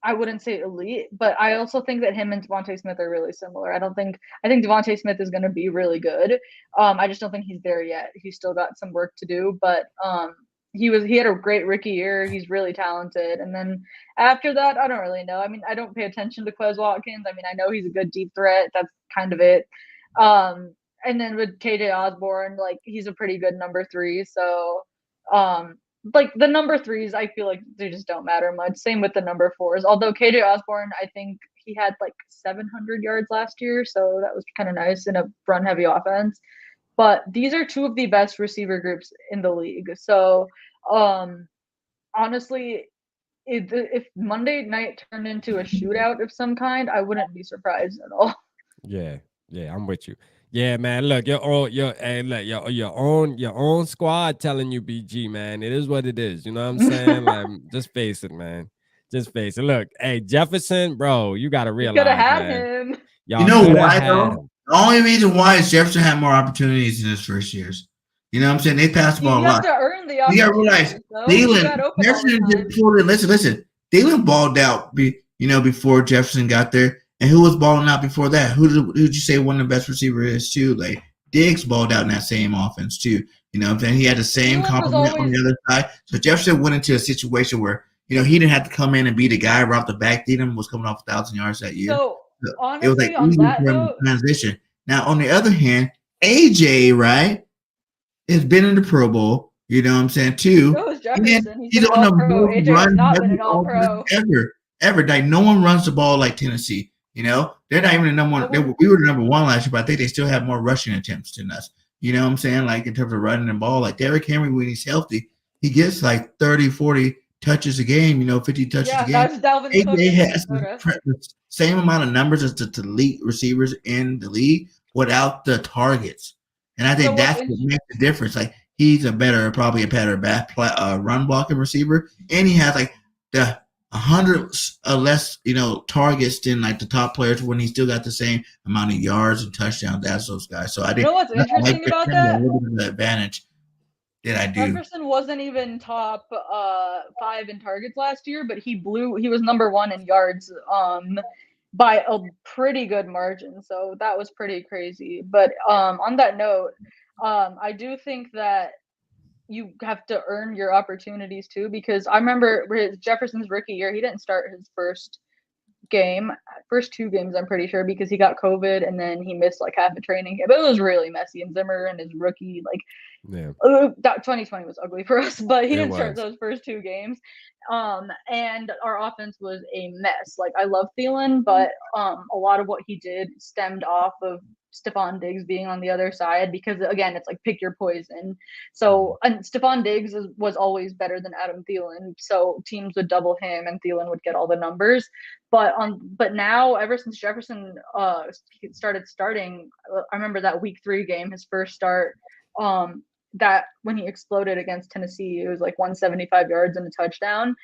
I wouldn't say elite, but I also think that him and Devontae Smith are really similar. I think Devontae Smith is going to be really good. I just don't think he's there yet. He's still got some work to do, but he had a great rookie year. He's really talented. And then after that, I don't really know. I mean, I don't pay attention to Quez Watkins. I mean, I know he's a good deep threat. That's kind of it. And then with KJ Osborne, like, he's a pretty good number 3. So, like, the number 3s, I feel like they just don't matter much. Same with the number 4s. Although KJ Osborne, I think he had like 700 yards last year, so that was kind of nice in a run-heavy offense. But these are 2 of the best receiver groups in the league. So, honestly, if Monday night turned into a shootout of some kind, I wouldn't be surprised at all. Yeah, I'm with you. Yeah, man. Look, your own squad telling you, BG, man. It is what it is. You know what I'm saying? Like, just face it, man. Just face it. Look, hey, Jefferson, bro, you gotta realize. You could have had him. You know why, though? The only reason why is Jefferson had more opportunities in his first years. You know what I'm saying? They passed the ball a lot. You have to earn the opportunity. You gotta realize, Jefferson didn't pull it. Listen. Thielen balled out, before Jefferson got there. And who was balling out before that? Who'd you say one of the best receivers is too? Like Diggs balled out in that same offense too. You know what I'm saying? He had the same compliment on the other side. So Jefferson went into a situation where, you know, he didn't have to come in and be the guy right off the back. Thielen was coming off 1,000 yards that year. So it was like honestly, on easy that for him note, to transition. Now, on the other hand, AJ, right, has been in the Pro Bowl, you know what I'm saying, too. so is Jefferson. He's on the All-pro. most AJ has not been run-heavy an all-pro. ever. Like, no one runs the ball like Tennessee, you know? They're not even the number one. We were the number one last year, but I think they still have more rushing attempts than us. You know what I'm saying? Like, in terms of running the ball. Like, Derrick Henry, when he's healthy, he gets like 30, 40 touches a game, you know, 50 touches a game. That's Dalvin Cook. AJ has the same amount of numbers as the elite receivers in the league without the targets. And I think that's what makes the difference. Like, he's probably a better run blocking receiver. And he has like the 100 less, you know, targets than like the top players when he still got the same amount of yards and touchdowns as those guys. So I think you know what's interesting about that? A little bit of the advantage that I do. Jefferson wasn't even top 5 in targets last year, but he was number 1 in yards by a pretty good margin. So that was pretty crazy. But on that note, I do think that you have to earn your opportunities too, because I remember Jefferson's rookie year, he didn't start his first 2 games, I'm pretty sure, because he got COVID and then he missed like half a training camp. But it was really messy. And Zimmer and his rookie, like, that 2020 was ugly for us, but he didn't start those first 2 games. And our offense was a mess. Like, I love Thielen, but a lot of what he did stemmed off of Stephon Diggs being on the other side, because again, it's like pick your poison. So, and Stephon Diggs was always better than Adam Thielen, so teams would double him and Thielen would get all the numbers. But now, ever since Jefferson started starting, I remember that week 3 game, his first start, that when he exploded against Tennessee, it was like 175 yards and a touchdown.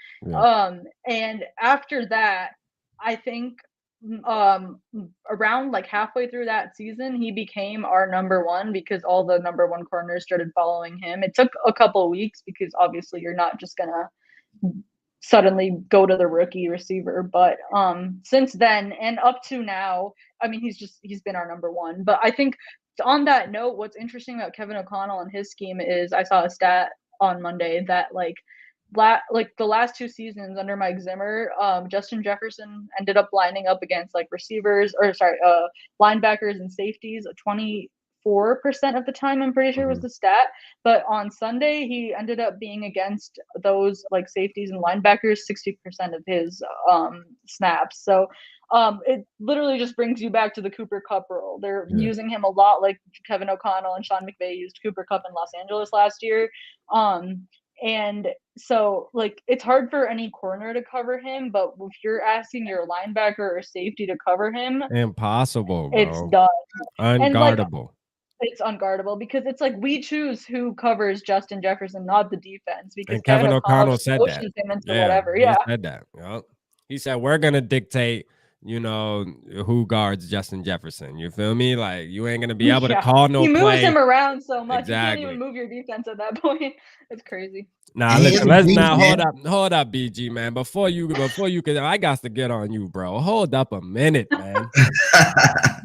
And after that, I think around like halfway through that season, he became our number 1 because all the number 1 corners started following him. It took a couple of weeks because obviously you're not just gonna suddenly go to the rookie receiver, but since then and up to now, I mean, he's been our number 1. But I think on that note, what's interesting about Kevin O'Connell and his scheme is I saw a stat on Monday that like the last 2 seasons under Mike Zimmer, Justin Jefferson ended up lining up against like linebackers and safeties 24% of the time, I'm pretty sure was the stat. But on Sunday, he ended up being against those like safeties and linebackers 60% of his snaps. So it literally just brings you back to the Cooper Kupp role. They're using him a lot like Kevin O'Connell and Sean McVay used Cooper Kupp in Los Angeles last year. And so, like, it's hard for any corner to cover him, but if you're asking your linebacker or safety to cover him, impossible, bro. It's done. Unguardable. It's unguardable because it's like we choose who covers Justin Jefferson, not the defense. Because Kevin O'Connell said that. Him into whatever. He said that. Yep. He said, we're going to dictate, you know, who guards Justin Jefferson. You feel me? Like, you ain't going to be able to call no play. He moves him around so much. Exactly. You can't even move your defense at that point. It's crazy. Nah, listen, let's now hold up, BG, man. Before you can, I got to get on you, bro. Hold up a minute, man.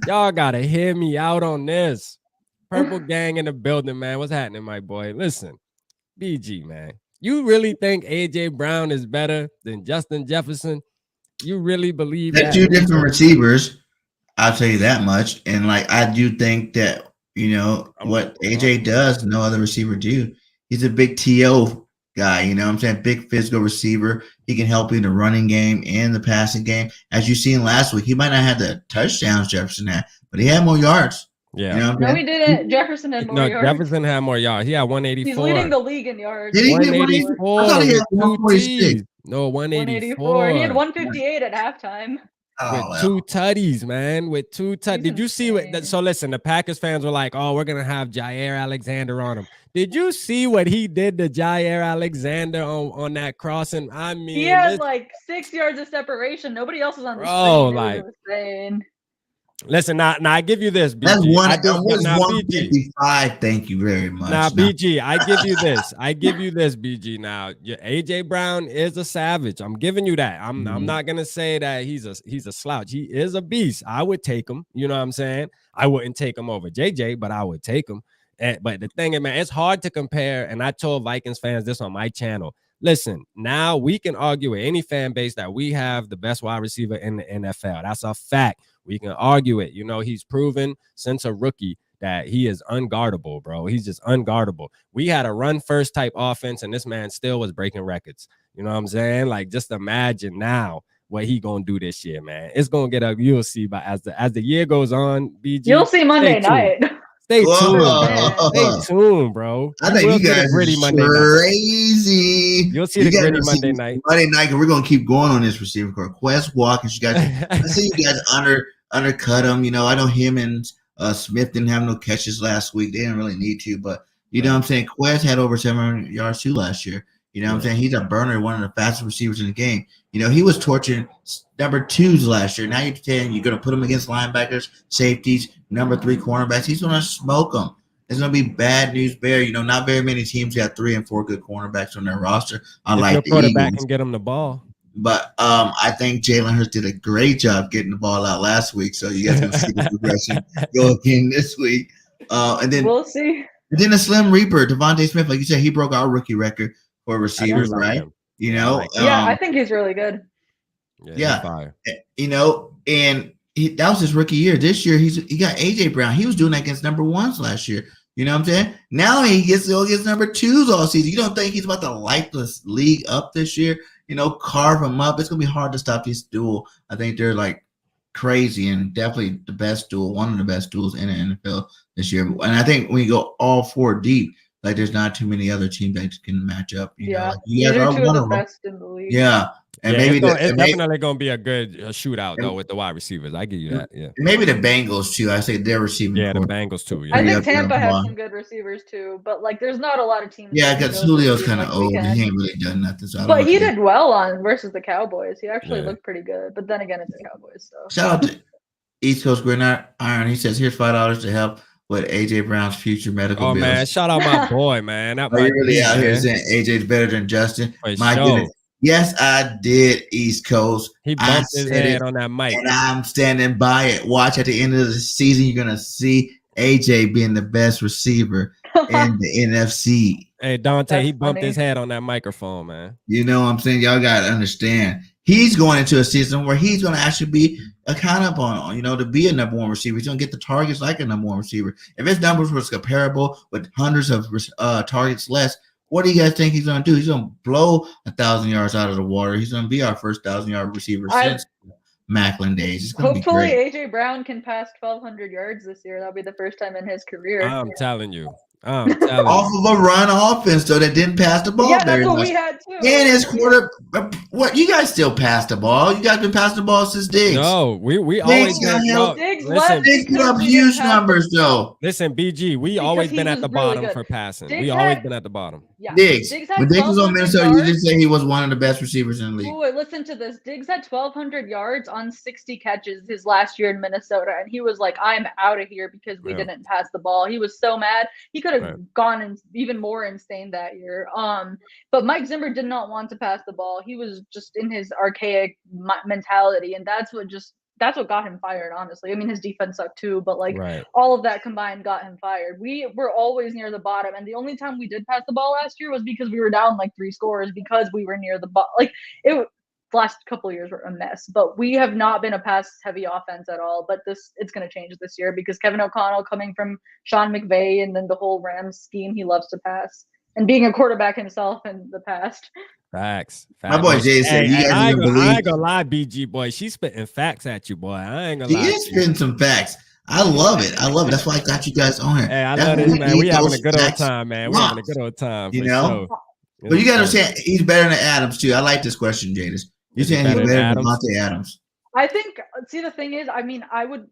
Y'all got to hear me out on this. Purple gang in the building, man. What's happening, my boy? Listen, BG, man. You really think AJ Brown is better than Justin Jefferson? You really believe that? They're 2 different receivers. I'll tell you that much. And like, I do think that, you know, what AJ does, no other receiver do. He's a big TO guy, you know what I'm saying? Big physical receiver. He can help you in the running game and the passing game. As you seen last week, he might not have the touchdowns Jefferson had, but he had more yards. Yeah. You know no, he didn't. Jefferson had more yards. Jefferson had more yards. He had 184. He's leading the league in yards. Did he 184. I thought he had 146. No, 184. He had 158 at halftime. With 2 tutties, man. With 2 tutties. Did you see what? So listen, the Packers fans were like, "Oh, we're gonna have Jair Alexander on him." Did you see what he did to Jair Alexander on that crossing? I mean, he had like 6 yards of separation. Nobody else was on the screen. Like, Listen, now I give you this, BG. That's one. I do, That was now, BG. 155. Thank you very much. Now, BG, I give you this. I give you this, BG. Now, AJ Brown is a savage. I'm giving you that. I'm not gonna say that he's a slouch. He is a beast. I would take him. You know what I'm saying? I wouldn't take him over JJ, but I would take him. But the thing is, man, it's hard to compare. And I told Vikings fans this on my channel. Listen, now we can argue with any fan base that we have the best wide receiver in the NFL. That's a fact. We can argue it. You know, he's proven since a rookie that he is unguardable, bro. He's just unguardable. We had a run first type offense, and this man still was breaking records. You know what I'm saying? Like, just imagine now what he gonna do this year, man. It's gonna get up. You'll see. But as the year goes on, BG, you'll see Monday night. Stay tuned. Stay tuned, bro. I think you guys gritty Monday crazy. You'll see the gritty Monday night. Monday night, we're gonna keep going on this receiver core. Quest Watkins, you guys. I see you guys undercut him. You know, I know him and Smith didn't have no catches last week. They didn't really need to, but you know what I'm saying. Quest had over 700 yards too last year. You know what I'm saying? He's a burner, one of the fastest receivers in the game. You know, he was torching number 2s last year. Now you're saying you're going to put him against linebackers, safeties, number 3 cornerbacks. He's going to smoke them. It's going to be bad news bear. You know, not very many teams got 3 and 4 good cornerbacks on their roster. Unlike the quarterback can get him the ball. But I think Jalen Hurts did a great job getting the ball out last week. So you guys can see the progression go again this week. And then we'll see. And then a Slim Reaper, Devontae Smith, like you said, he broke our rookie record for receivers, right? Him. You know, yeah, I think he's really good. Yeah, you know, and that was his rookie year. This year, he got AJ Brown. He was doing that against number 1s last year. You know what I'm saying? Now he gets number 2s all season. You don't think he's about to light this league up this year? You know, carve him up. It's gonna be hard to stop this duel. I think they're like crazy and definitely the best duel, one of the best duels in the NFL this year. And I think when you go all 4 deep, like there's not too many other teams that can match up. You know, like you guys are one of the best in the league. Yeah. And maybe it's definitely going to be a good shootout though with the wide receivers. I give you that. Yeah. Maybe the Bengals too. I say they're receiving. Yeah, the Bengals too. Yeah. I think Tampa has some good receivers too, but like there's not a lot of teams. Yeah, because Julio's kind of old. He ain't really done nothing. So but he did well on versus the Cowboys. He actually looked pretty good. But then again, it's the Cowboys. So shout out to East Coast Gridiron. He says here's $5 to help with AJ Brown's future medical bills. Oh man, shout out my boy, man. That you really out here saying AJ's better than Justin. My goodness. Yes, I did, East Coast. He bumped his head on that mic. And I'm standing by it. Watch at the end of the season, you're going to see AJ being the best receiver in the NFC. Hey, Dante, he bumped his head on that microphone, man. You know what I'm saying? Y'all got to understand. He's going into a season where he's going to actually be accountable on, you know, to be a number 1 receiver. He's going to get the targets like a number 1 receiver. If his numbers was comparable with hundreds of targets less, what do you guys think he's going to do? He's going to blow 1,000 yards out of the water. He's going to be our first 1,000-yard receiver since Macklin days. It's going to be great. AJ Brown can pass 1,200 yards this year. That'll be the first time in his career. I'm telling you. Off of a run offense, though, that didn't pass the ball. Yeah, that's what we had too. And his quarter, what you guys still pass the ball? You guys been passing the ball since Diggs. No, we always been. Diggs put up huge numbers though. Listen, BG, we always been at the bottom for passing. We always been at the bottom. Yeah, Diggs. When Diggs was on Minnesota, you just say he was one of the best receivers in the league. Wait, listen to this. Diggs had 1,200 yards on 60 catches his last year in Minnesota, and he was like, "I'm out of here because we didn't pass the ball." He was so mad. He could have gone and even more insane that year. But Mike Zimmer did not want to pass the ball. He was just in his archaic mentality, and that's what got him fired, honestly. I mean, his defense sucked too, but like all of that combined got him fired. We were always near the bottom, and the only time we did pass the ball last year was because we were down like 3 scores because we were near the bottom. Like the last couple of years were a mess, but we have not been a pass-heavy offense at all. But it's going to change this year because Kevin O'Connell coming from Sean McVay and then the whole Rams scheme, he loves to pass. And being a quarterback himself in the past. Facts. My boy Jay said, I ain't gonna lie, BG boy. She's spitting facts at you, boy. I ain't gonna lie. She is spitting some facts. I love it. That's why I got you guys on here. Hey, I love this, man. We having a good old time, man. We having a good old time. You know? But you gotta understand, he's better than Adams, too. I like this question, Jadis. You're saying he's better than Devontae Adams. I think, the thing is, I mean, I would.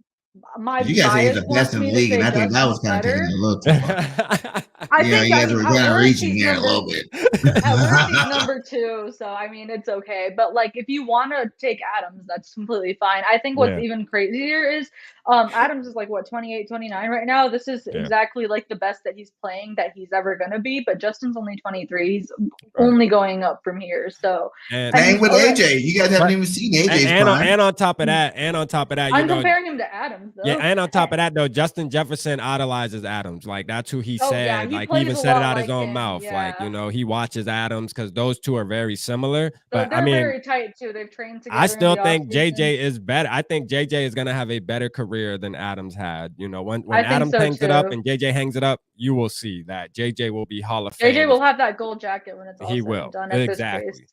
You guys say he's the best in the league, and I think that was kind of taking a little too far. You guys were kind of reaching here a little bit. He's number 2, so I mean it's okay. But like, if you want to take Adams, that's completely fine. I think what's even crazier is Adams is like what 28, 29 right now. This is exactly like the best that he's playing that he's ever gonna be. But Justin's only 23. He's only going up from here. So same with AJ. You guys haven't even seen AJ's prime. And on top of that, I'm comparing him to Adams. Though. Yeah, and on top of that, though, Justin Jefferson idolizes Adams. Like that's who he said. Yeah, he even said it out his own mouth. Yeah. Like he watches Adams because those two are very similar. But they're very tight too. They've trained together. I still think JJ is better. I think JJ is gonna have a better career than Adams had. When Adams hangs it up and JJ hangs it up, you will see that JJ will be Hall of Fame. JJ will have that gold jacket when it's all he will done. Exactly.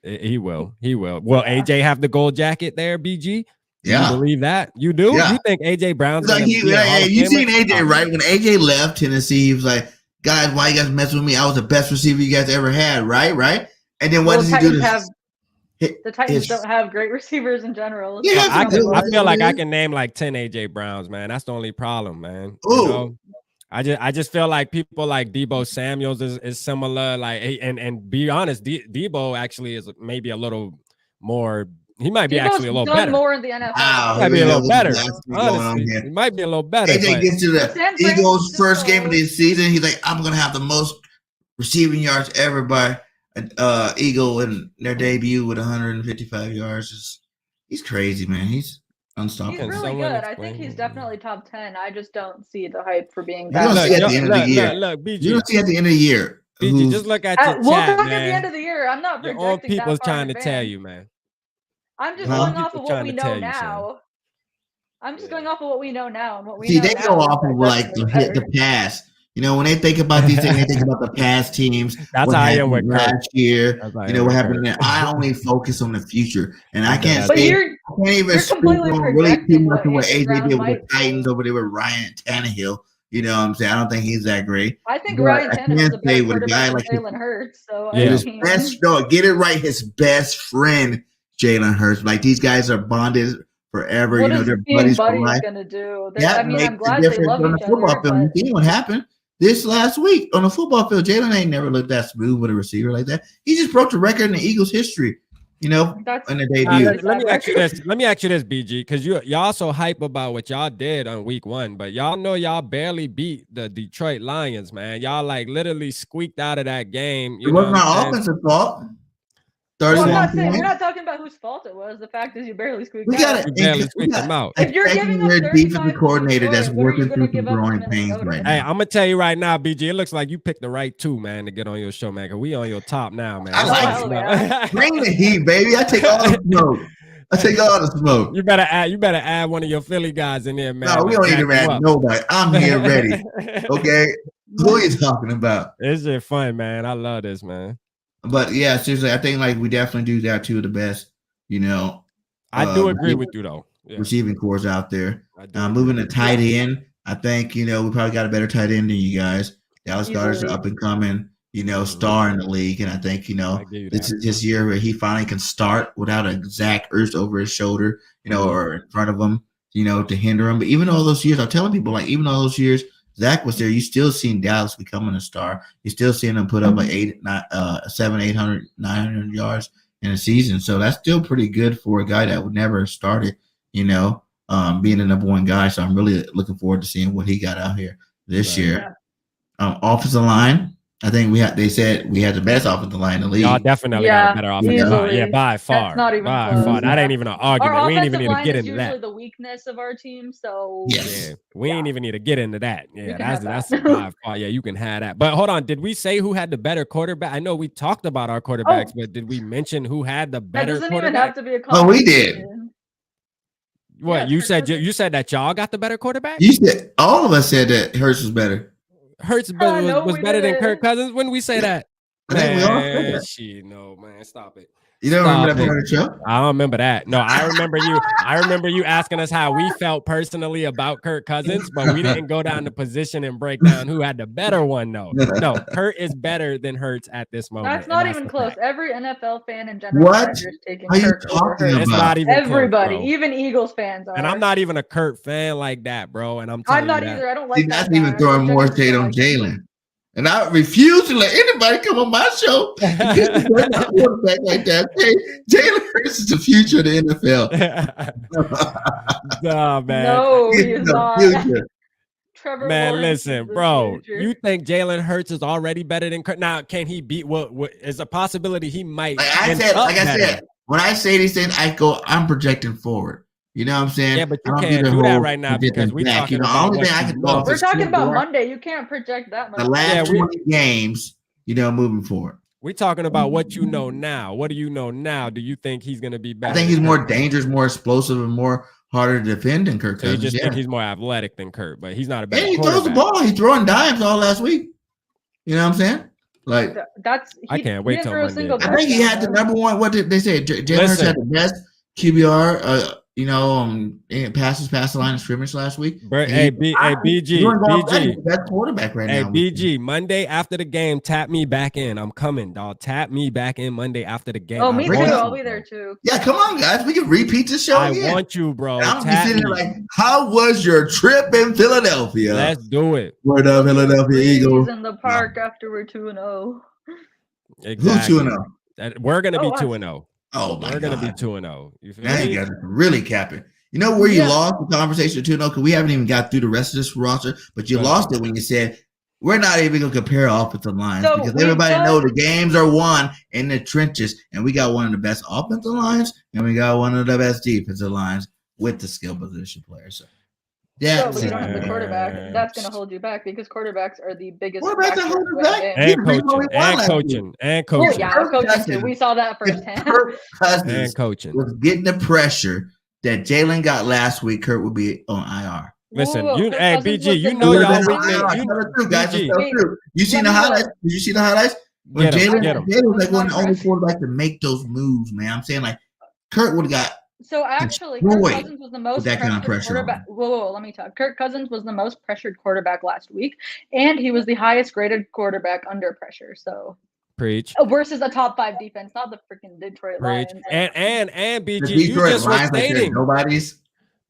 He will. Will AJ have the gold jacket there, BG? Yeah, you believe that? You do? Yeah. You think AJ Brown's like you seen AJ right when AJ left Tennessee? He was like, "Guys, why you guys messing with me? I was the best receiver you guys ever had, right?" And then what does he do? The Titans don't have great receivers in general. Yeah, I feel like I can name like 10 AJ Browns, man. That's the only problem, man. I just feel like people like Deebo Samuels is similar. Like and be honest, Deebo actually is maybe a little more. He might be actually a little better. More in the NFL. He might be a little better. Honestly, he might be a little better. AJ gets to the Eagles' first game of the season. He's like, I'm gonna have the most receiving yards ever by an Eagle in their debut with 155 yards. He's crazy, man. He's unstoppable. He's really good. I think he's definitely top 10. I just don't see the hype for being that. You don't see at the end of the year. Look, BG. You don't see at the end of the year. BG, just look at your chat, we'll talk man. at the end of the year. I'm not projecting all people's that far trying to tell you, man. I'm just going off of what we know now. I'm just going off of what we know now and what we know. They go off of like the past. When they think about these things, they think about the past teams. That's how I am with last year. What happened there. I only focus on the future, and I can't say. I can't even speak on really too much of what AJ did with the Titans over there with Ryan Tannehill. You know what I'm saying? I don't think he's that great. I think Ryan Tannehill is a better quarterback than Jalen Hurts. So get it right. His best friend, Jalen Hurts. Like these guys are bonded forever. What they're buddies for life. Gonna do? I'm glad they love each other. You see what happened this last week on the football field? Jalen ain't never looked that smooth with a receiver like that. He just broke the record in the Eagles' history. In the debut. Let me ask you this, BG, because y'all so hype about what y'all did on week 1, but y'all know y'all barely beat the Detroit Lions, man. Y'all like literally squeaked out of that game. It wasn't our offensive fault. We're not talking about whose fault it was. The fact is, you barely squeaked out. You barely squeaked them out. If you're giving up your defensive coordinator that's working through some growing pains right now. Hey, I'm gonna tell you right now, BG. It looks like you picked the right two, man, to get on your show, man. Cause we on your top now, man. I like bring the heat, baby. I take all the smoke. You better add one of your Philly guys in there, man. No, we don't need to add nobody. I'm here ready. Okay, who are you talking about? It's just fun, man. I love this, man. But yeah, seriously, I think like we definitely do that two of the best. I do agree with you though. Receiving cores out there. Moving to tight end, I think we probably got a better tight end than you guys. Dallas Goedert's an up and coming, star in the league, and I think this is his year where he finally can start without a Zach Ertz over his shoulder, or in front of him, to hinder him. But even all those years, I'm telling people even all those years Zach was there, you still seen Dallas becoming a star. You still seeing them put up like 700, 800, 900 yards in a season. So that's still pretty good for a guy that would never have started, being the number one guy. So I'm really looking forward to seeing what he got out here this year. Offensive line, I think they said we had the best offensive line in the league. Y'all definitely got a better offensive line. Yeah, by far. That's not even close. That ain't even an argument. We ain't even need to get into that. Usually the weakness of our team, so we ain't even need to get into that. Yeah, that's by far. Yeah, you can have that. But hold on, did we say who had the better quarterback? I know we talked about our quarterbacks, but did we mention who had the better quarterback? Even have to be a we did. What you said? You said that y'all got the better quarterback. You said all of us said that Hurts was better. Hurts was better than Kirk Cousins. When we say that? I think we all said that. Shit, no, man, stop it. You don't remember that part of the show? I don't remember that. No, I remember you asking us how we felt personally about Kirk Cousins, but we didn't go down the position and break down who had the better one. No, Kurt is better than Hurts at this moment. That's not even close. Every NFL fan in general is taking Kirk over Hurts. It's not even everybody, close, even Eagles fans are. And I'm not even a Kurt fan like that, bro. And I'm not either. I don't like that. That's even throwing more shade on Jalen. And I refuse to let anybody come on my show and get the quarterback like that. Okay? Jalen Hurts is the future of the NFL. Nah, man. No, he He's is the not. future. Trevor Man, Lawrence is listen, the bro. future. You think Jalen Hurts is already better than Kirk? Now, can he beat what is a possibility he might? Like I said, when I say these things, I'm projecting forward. You know what I'm saying? Yeah, but you I don't can't the do that whole right now because projecting we're back. talking The about only what thing I you can go off know. We're is talking about the Monday. You can't project that much. the last Yeah, 20 games, moving forward. We're talking about what you know now. What do you know now? Do you think he's going to be better? I think he's more dangerous, more explosive, and more harder to defend than Kirk So you Cousins. just think he's more athletic than Kirk, but he's not a better And he quarterback. throws the ball. He's throwing dimes all last week. You know what I'm saying? Like I can't wait till Monday. I think he had the number one. What did they say? Jalen Hurts had the best QBR. Passes past the line of scrimmage last week. BG, that's quarterback right now. BG, Monday after the game, tap me back in. I'm coming, dog. Tap me back in Monday after the game. Oh, me too. I'll be there too. Yeah, come on, guys. We can repeat the show. I want you, bro. I'm sitting here like, how was your trip in Philadelphia? Let's do it. Word up, Philadelphia Eagles. In the park after we're 2-0. Exactly. Who's 2-0? We're gonna be 2-0. Oh my God. We're gonna be 2-0. You feel now me? you guys are really capping. You know where you lost the conversation 2-0 because we haven't even got through the rest of this roster, but you lost it when you said we're not even gonna compare offensive lines because everybody knows the games are won in the trenches, and we got one of the best offensive lines and we got one of the best defensive lines with the skill position players. So, but you don't have the quarterback. That's going to hold you back because quarterbacks are the biggest. Quarterbacks are holding back. And coaching. Oh, yeah, coaching too. We saw that firsthand. Kirk Cousins and coaching was getting the pressure that Jalen got last week. Kurt would be on IR. Listen, BG, you know y'all weakness. You seen the highlights? Did you see the highlights? When Jalen was like one of the only quarterbacks to make those moves, man. I'm saying like Kurt would have got. So actually, Kirk Cousins was the most pressured quarterback. Whoa, let me talk. Kirk Cousins was the most pressured quarterback last week, and he was the highest graded quarterback under pressure. So preach versus a top 5 defense, not the freaking Detroit Lions. And BG, you just was stating nobody's.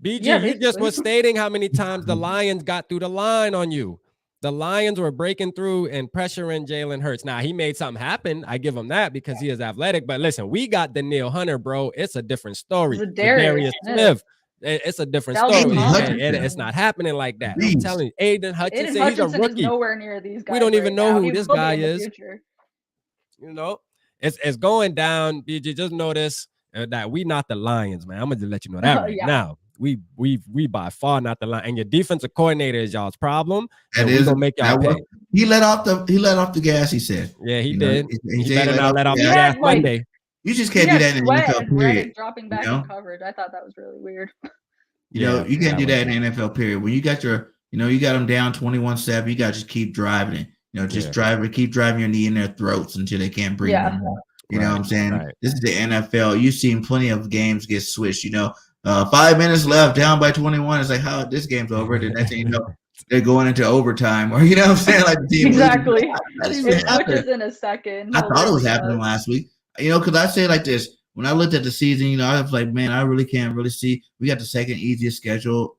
BG, you just was stating how many times the Lions got through the line on you. The Lions were breaking through and pressuring Jalen Hurts. Now, he made something happen. I give him that because he is athletic. But listen, we got Danielle Hunter, bro. It's a different story. Darius Smith. It's a different story. It's not happening like that. I'm telling you, Aiden Hutchinson, he's a rookie. Nowhere near these guys. We don't even know who this guy is. You know, it's going down. BG, just notice that we not the Lions, man. I'm gonna just let you know that right now. We by far not the line, and your defensive coordinator is y'all's problem. And we're gonna make y'all pay. He let off the gas. He said, "Yeah, he did. He better not let off the gas Monday." You just can't do that in the NFL period. Dropping back in coverage, I thought that was really weird. You know, you can't do that in the NFL period. When you got you got them down 21-7, you got to just keep driving it. You know, just keep driving your knee in their throats until they can't breathe anymore. You know what I'm saying? Right. This is the NFL. You've seen plenty of games get switched. 5 minutes left, down by 21. It's like, how this game's over. The next thing you know, they're going into overtime, or you know what I'm saying? Like the team exactly. It switches in a second. I thought it was happening last week. Because I say like this. When I looked at the season, I was like, man, I really can't really see. We got the second easiest schedule,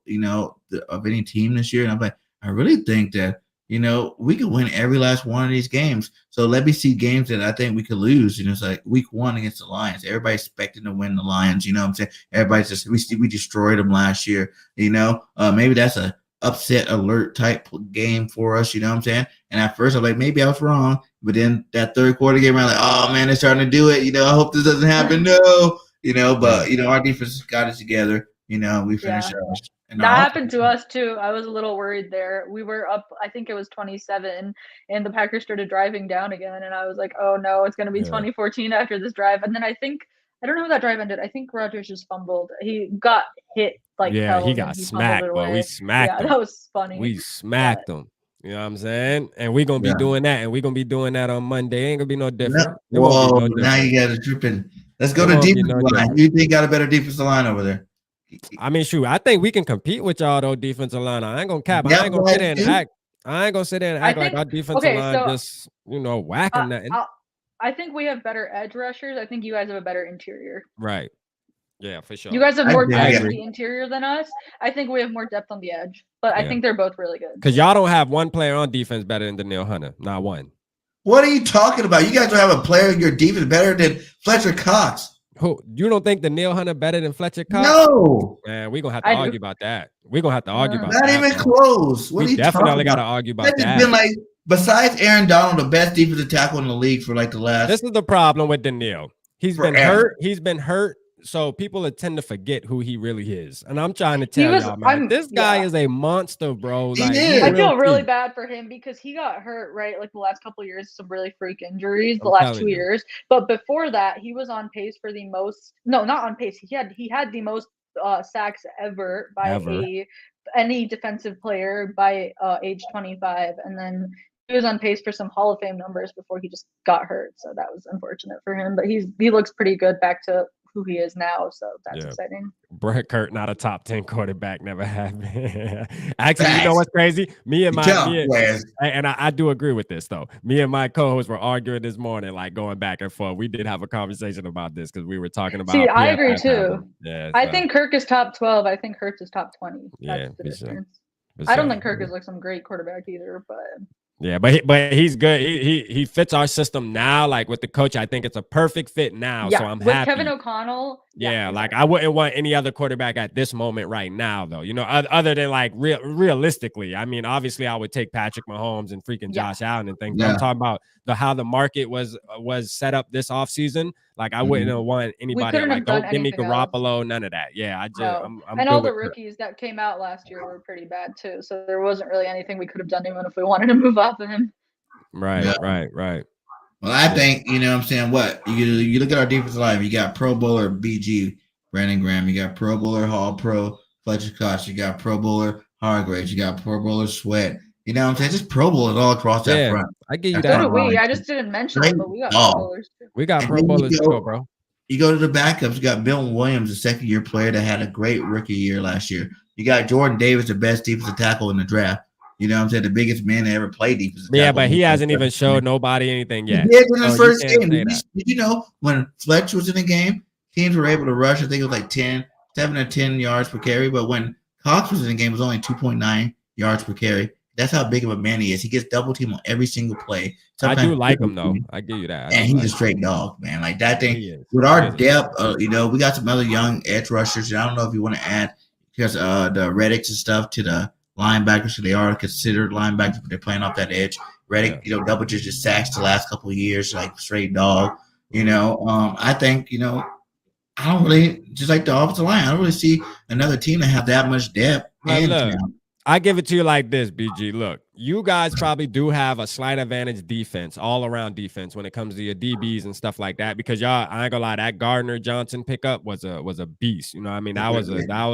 of any team this year. And I'm like, I really think that, we could win every last one of these games. So let me see games that I think we could lose. It's like week 1 against the Lions. Everybody's expecting to win the Lions. You know what I'm saying? Everybody's just, we destroyed them last year. Maybe that's a upset alert type game for us. You know what I'm saying? And at first I'm like, maybe I was wrong. But then that third quarter game, I'm like, oh man, they're starting to do it. I hope this doesn't happen. No, but our defense got it together. We finished. That happened to us too. I was a little worried there. We were up, I think it was 27, and the Packers started driving down again. And I was like, oh no, it's going to be 2014 after this drive. And then I don't know how that drive ended. I think Rodgers just fumbled. He got hit like hell. He got smacked, but we smacked him. That was funny. We smacked him. You know what I'm saying? And we're going to be doing that. And we're going to be doing that on Monday. Ain't going to be no different. Whoa, now you got to tripping. Let's go to defensive line. You think got a better defensive line over there? I mean, shoot, I think we can compete with y'all, though, defensive line. I ain't going to cap. I ain't going to sit there and act. I ain't going to sit there and act like our defensive line just, whacking that. I think we have better edge rushers. I think you guys have a better interior. Right. Yeah, for sure. You guys have I more agree. depth I in agree. the interior than us. I think we have more depth on the edge, but I Yeah. think they're both really good. Because y'all don't have one player on defense better than Danielle Hunter. Not one. What are you talking about? You guys don't have a player in your defense better than Fletcher Cox. Who you don't think Danielle Hunter better than Fletcher Cox? No, Man, we're gonna have to I do. argue about that. We're gonna have to argue about not that. even bro. close. What are We you definitely talking gotta about? argue about Fletcher's that. been like, besides Aaron Donald, the best defensive tackle in the league for like the last. This is the problem with Danielle. He's been Forever. hurt. He's been hurt. So people tend to forget who he really is. And I'm trying to tell was- y'all, man, this guy yeah. is a monster, bro. He Like, is. I real feel really deep. bad for him because he got hurt, right? Like the last couple of years, some really freak injuries, the I'm last telling 2 you. years. But before that, he was on pace for the most. No, not on pace. He had the most sacks ever by any defensive player by age 25, and then he was on pace for some Hall of Fame numbers before he just got hurt. So that was unfortunate for him. But he looks pretty good back to who he is now. So that's exciting. Brett Kirk, not a top 10 quarterback, never have been. Actually, you know what's crazy? I do agree with this though. Me and my co-host were arguing this morning, like going back and forth. We did have a conversation about this because we were talking about. See, I agree too. Yeah, I think Kirk is top 12. I think Hurts is top 20. That's the difference. I don't think Kirk is like some great quarterback either, but. Yeah, but he's good. He fits our system now. Like with the coach, I think it's a perfect fit now. Yeah, so I'm with happy. Kevin O'Connell. Yeah, like I wouldn't want any other quarterback at this moment right now, though. You know, other than like realistically, I mean, obviously I would take Patrick Mahomes and freaking Josh Allen and things. But I'm talking about how the market was set up this offseason. Like I wouldn't want anybody like don't give me Garoppolo, none of that. Yeah, I just I'm and all the rookies that came out last year were pretty bad too. So there wasn't really anything we could have done even if we wanted to move off of him. Right. Well, I think, you know what I'm saying, what? You look at our defensive line, you got Pro Bowler BG, Brandon Graham, you got Pro Bowler Hall Pro, Fletcher Cox, you got Pro Bowler Hargraves, you got Pro Bowler Sweat. You know what I'm saying? Just Pro Bowlers all across that front. I give you that. So do we. I just didn't mention it, but we got Pro Bowlers too. We got Pro Bowlers too, bro. You go to the backups, you got Bill Williams, a second-year player that had a great rookie year last year. You got Jordan Davis, the best defensive tackle in the draft. You know what I'm saying? The biggest man to ever play defensive tackle. Yeah, but he hasn't even showed nobody anything yet. He did in his first game. Did you know when Fletcher was in the game, teams were able to rush, I think it was like 7 or 10 yards per carry. But when Cox was in the game, it was only 2.9 yards per carry. That's how big of a man he is. He gets double team on every single play. Sometimes I do like him though. I give you that. And he's a straight dog, man. Like that thing with our depth, you know, we got some other young edge rushers. And I don't know if you want to add because the Reddicks and stuff to the linebackers, so they are considered linebackers, but they're playing off that edge. Reddick, you know, double-digit sacks the last couple of years, like straight dog. You know, I think, you know, I don't really, just like the offensive line, I don't really see another team that have that much depth. I give it to you like this, BG. Look, you guys probably do have a slight advantage defense, all-around defense when it comes to your DBs and stuff like that. Because y'all, I ain't gonna lie, that Gardner Johnson pickup was a beast. You know what I mean? That was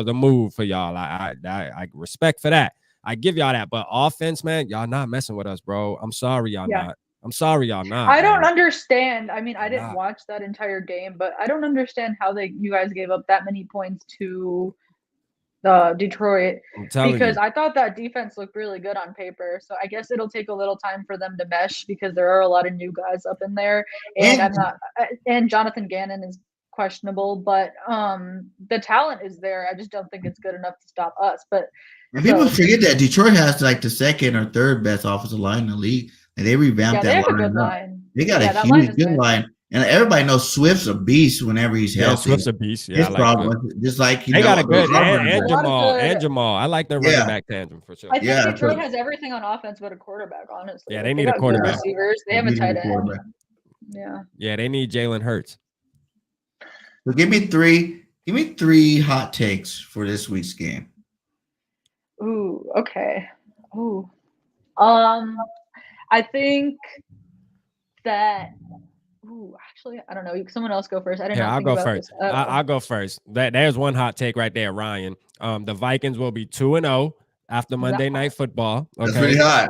a move for y'all. I respect for that. I give y'all that. But offense, man, y'all not messing with us, bro. I'm sorry, y'all not. I'm sorry, y'all not. I don't understand. I mean, I didn't watch that entire game, but I don't understand how you guys gave up that many points to Detroit, because I thought that defense looked really good on paper. So I guess it'll take a little time for them to mesh because there are a lot of new guys up in there, and Jonathan Gannon is questionable, but the talent is there. I just don't think it's good enough to stop us. But people forget that Detroit has like the second or third best offensive line in the league, and they revamped that line. They have a good line. They got a huge good line. And everybody knows Swift's a beast whenever he's healthy. Swift's a beast. Yeah, his problem, just like they got a good and Jamal. I like their running back tandem for sure. I think Detroit has everything on offense but a quarterback. Honestly, yeah, they need a quarterback. Receivers, they have a tight end. Yeah, they need Jalen Hurts. So give me three hot takes for this week's game. Ooh, okay. Ooh, I think that. Ooh, actually, I don't know. Someone else go first. I'll go first. I'll go first. There's one hot take right there, Ryan. The Vikings will be 2-0 after Monday Night Football. Okay? That's pretty hot.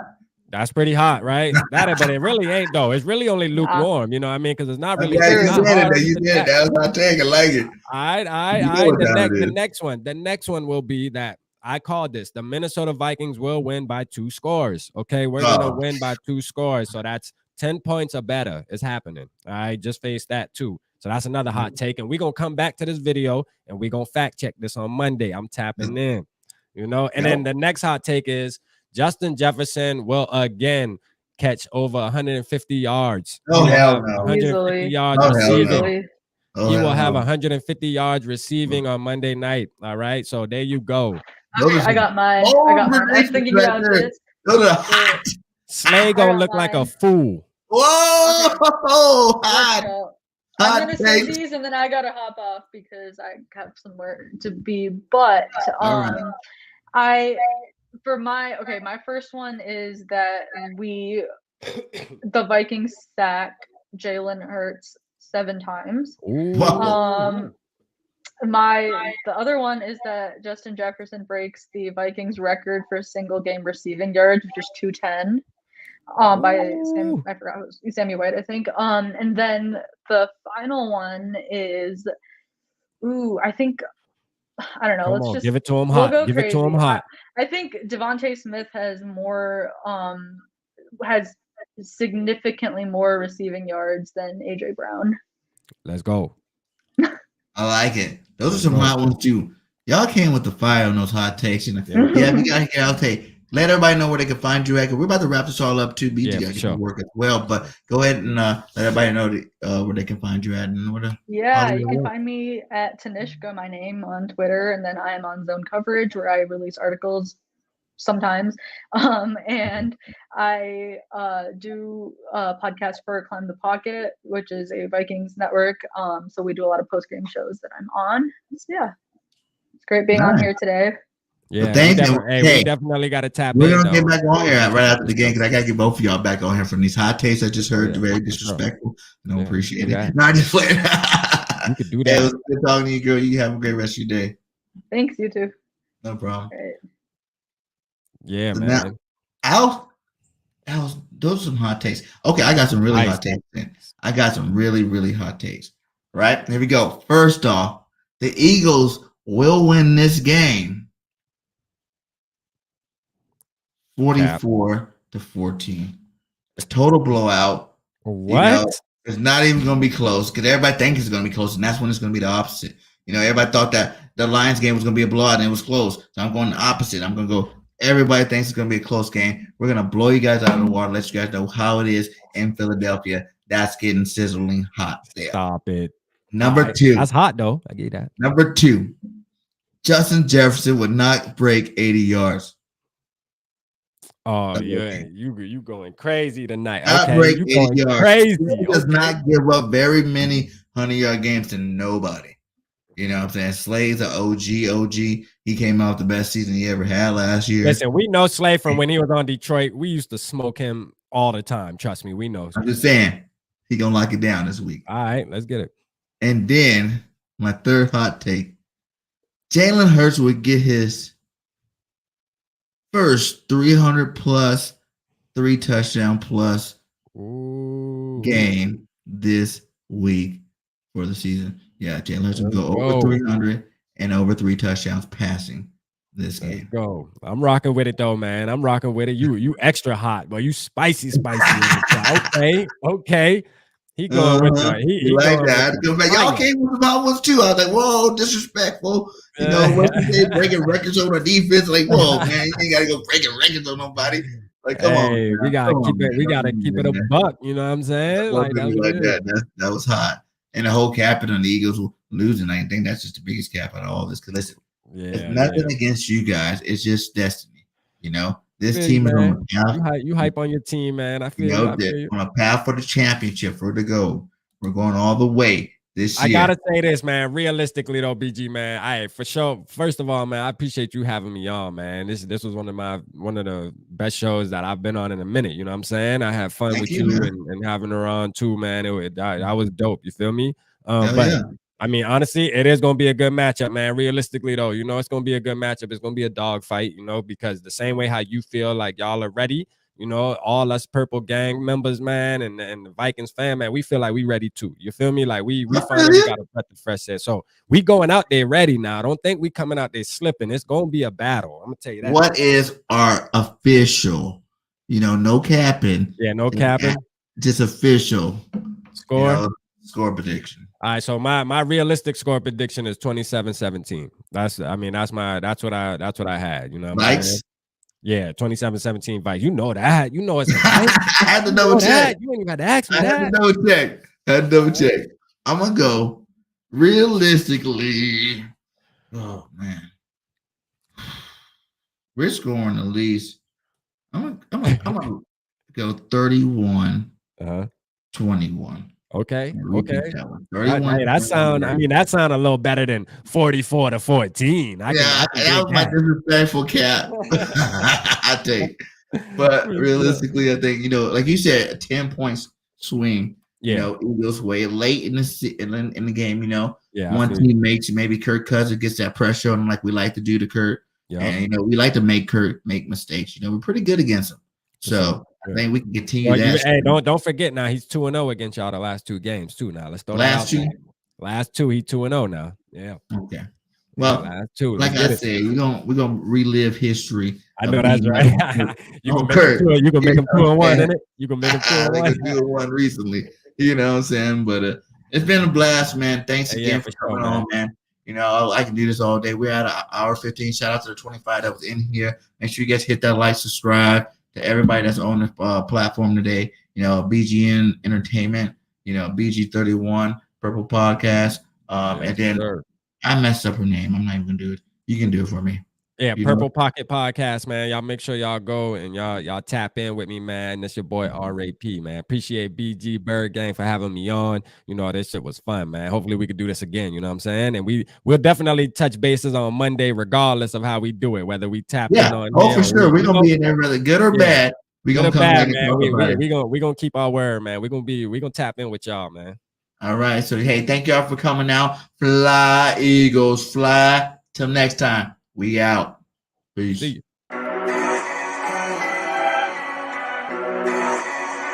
That's pretty hot, right? But it really ain't though. It's really only lukewarm. You know what I mean? Because it's not really. You did. That was my take. I like it. All right. The next one will be that. I called this. The Minnesota Vikings will win by 2 scores. Okay, we're gonna win by 2 scores. So that's 10 points or better is happening. I just faced that too. So that's another hot take. And we're going to come back to this video and we're going to fact check this on Monday. I'm tapping in, you know. And then the next hot take is Justin Jefferson will again catch over 150 yards. Oh, hell no. 150 yards receiving. He will have 150 yards receiving on Monday night. All right. So there you go. Okay, I got mine. I was thinking about this. Slay gonna look like a fool. Whoa! I'm gonna say these and then I gotta hop off because I have somewhere to be. But my first one is that the Vikings sack Jalen Hurts 7 times. The other one is that Justin Jefferson breaks the Vikings record for single game receiving yards, which is 210. By Sammy White, I think. And then the final one is, I don't know. Let's just give it to him hot. Give it to him hot. I think Devontae Smith has has significantly more receiving yards than AJ Brown. Let's go. I like it. Those are some hot ones too. Y'all came with the fire on those hot takes. You know? Yeah, we got to get out take. Let everybody know where they can find you at. We're about to wrap this all up too. BG got to get to work as well. But go ahead and let everybody know where they can find you at. And you can find me at TANISHKA, my name, on Twitter. And then I am on Zone Coverage where I release articles sometimes. And I do a podcast for Climb the Pocket, which is a Vikings network. So we do a lot of post-game shows that I'm on. So, yeah, it's great being on here today. Yeah, we definitely got to tap We're going to get back on here right after the game because I got to get both of y'all back on here from these hot takes I just heard. Very disrespectful. I don't appreciate it. No, I just played. You could do that. It was good talking to you, girl. You have a great rest of your day. Thanks, you too. No problem. Right. Yeah, so man. Now, those are some hot takes. Okay, I got some really hot takes. I got some really, really hot takes. Right? Here we go. First off, the Eagles will win this game 44-14. A total blowout. What? It's not even going to be close because everybody thinks it's going to be close, and that's when it's going to be the opposite. Everybody thought that the Lions game was going to be a blowout, and it was close. So I'm going the opposite. I'm going to go, everybody thinks it's going to be a close game. We're going to blow you guys out of the water, let you guys know how it is in Philadelphia. That's getting sizzling hot there. Stop it. Number 2. That's hot, though. I get that. Number 2. Justin Jefferson would not break 80 yards. Oh yeah, you going crazy tonight. Okay, you going crazy. He does not give up very many 100-yard games to nobody. You know what I'm saying? Slay's an OG. He came out the best season he ever had last year. Listen, we know Slay from when he was on Detroit. We used to smoke him all the time. Trust me, we know. I'm just saying, he gonna lock it down this week. All right, let's get it. And then my third hot take: Jalen Hurts would get his first 300+ 3 touchdown plus game this week for the season. Yeah, Jalen Hurts will go over 300 and over 3 touchdowns passing this game. Let's go. I'm rocking with it though, man. I'm rocking with it. You extra hot, but you spicy. Okay. He going with that. He like that. Y'all came with the hot ones too. I was like, whoa, disrespectful. What you say, breaking records on the defense? Like, whoa, man, you ain't gotta go breaking records on nobody. Like, come on. Man. We gotta keep it. We gotta keep it a buck. You know what I'm saying? That was hot. And the whole cap on the Eagles losing, I think that's just the biggest cap out of all this. Because listen, it's nothing against you guys. It's just destiny. This team is on a path. You hype on your team, man. I feel you. On a path for the championship, for the goal. We're going all the way this year. I gotta say this, man. Realistically, though, BG, man, for sure. First of all, man, I appreciate you having me on, man. This was one of the best shows that I've been on in a minute. You know what I'm saying? I had fun with you and having her on too, man. That was dope. You feel me? I mean, honestly, it is going to be a good matchup, man. Realistically, though, it's going to be a good matchup. It's going to be a dogfight, because the same way how you feel like y'all are ready, all us Purple Gang members, man, and the Vikings fan, man, we feel like we ready too. You feel me? Like we finally got a breath of fresh air. So we going out there ready now. Don't think we coming out there slipping. It's going to be a battle. I'm going to tell you that. What is our official, no capping. Yeah, no capping. Just official score score prediction. All right, so my realistic score prediction is 27-17. That's what I had. You know what I'm saying? Vikes. Yeah, 27-17 Vikes. You know that. You know it's a Vikes. I had to You double know check. that. You ain't even got to ask me I had that. to double check. I'm gonna go realistically. Oh man, we're scoring at least. I'm gonna go 31-21. Okay. That sound a little better than 44-14. I can that was my disrespectful cap. I take, but realistically, I think like you said, a 10 points swing. Eagles way late in the game. One team makes maybe Kirk Cousins gets that pressure on him like we like to do to Kirk, and we like to make Kirk make mistakes. We're pretty good against him, so I think we can continue that. Hey, don't forget now he's 2-0 against y'all the last 2 games too. Now let's throw last that two. Last 2, he's 2-0 now. Yeah. Okay. Well, last 2. Like I said, we're gonna relive history. I know that's right. You can make him 2-1 in it. You can make him 2-1. 2-1 recently. You know what I'm saying? But it's been a blast, man. Thanks again for coming on, man. I can do this all day. We're at an hour 15. Shout out to the 25 that was in here. Make sure you guys hit that like, subscribe to everybody that's on the platform today. BGN Entertainment, BG31, Purple Podcast. And then I messed up her name. I'm not even gonna do it. You can do it for me. Yeah, Purple Pocket Podcast, man. Y'all make sure y'all go and y'all tap in with me, man. That's your boy RAP, man. Appreciate BG Bird Gang for having me on. This shit was fun, man. Hopefully we could do this again. You know what I'm saying? And we'll definitely touch bases on Monday, regardless of how we do it. Whether we tap in on for sure. We're gonna be in there, whether good or bad. We're gonna come back and talk about it. We gonna keep our word, man. We're gonna tap in with y'all, man. All right. So hey, thank y'all for coming out. Fly, Eagles, fly. Till next time. We out. Peace. See you.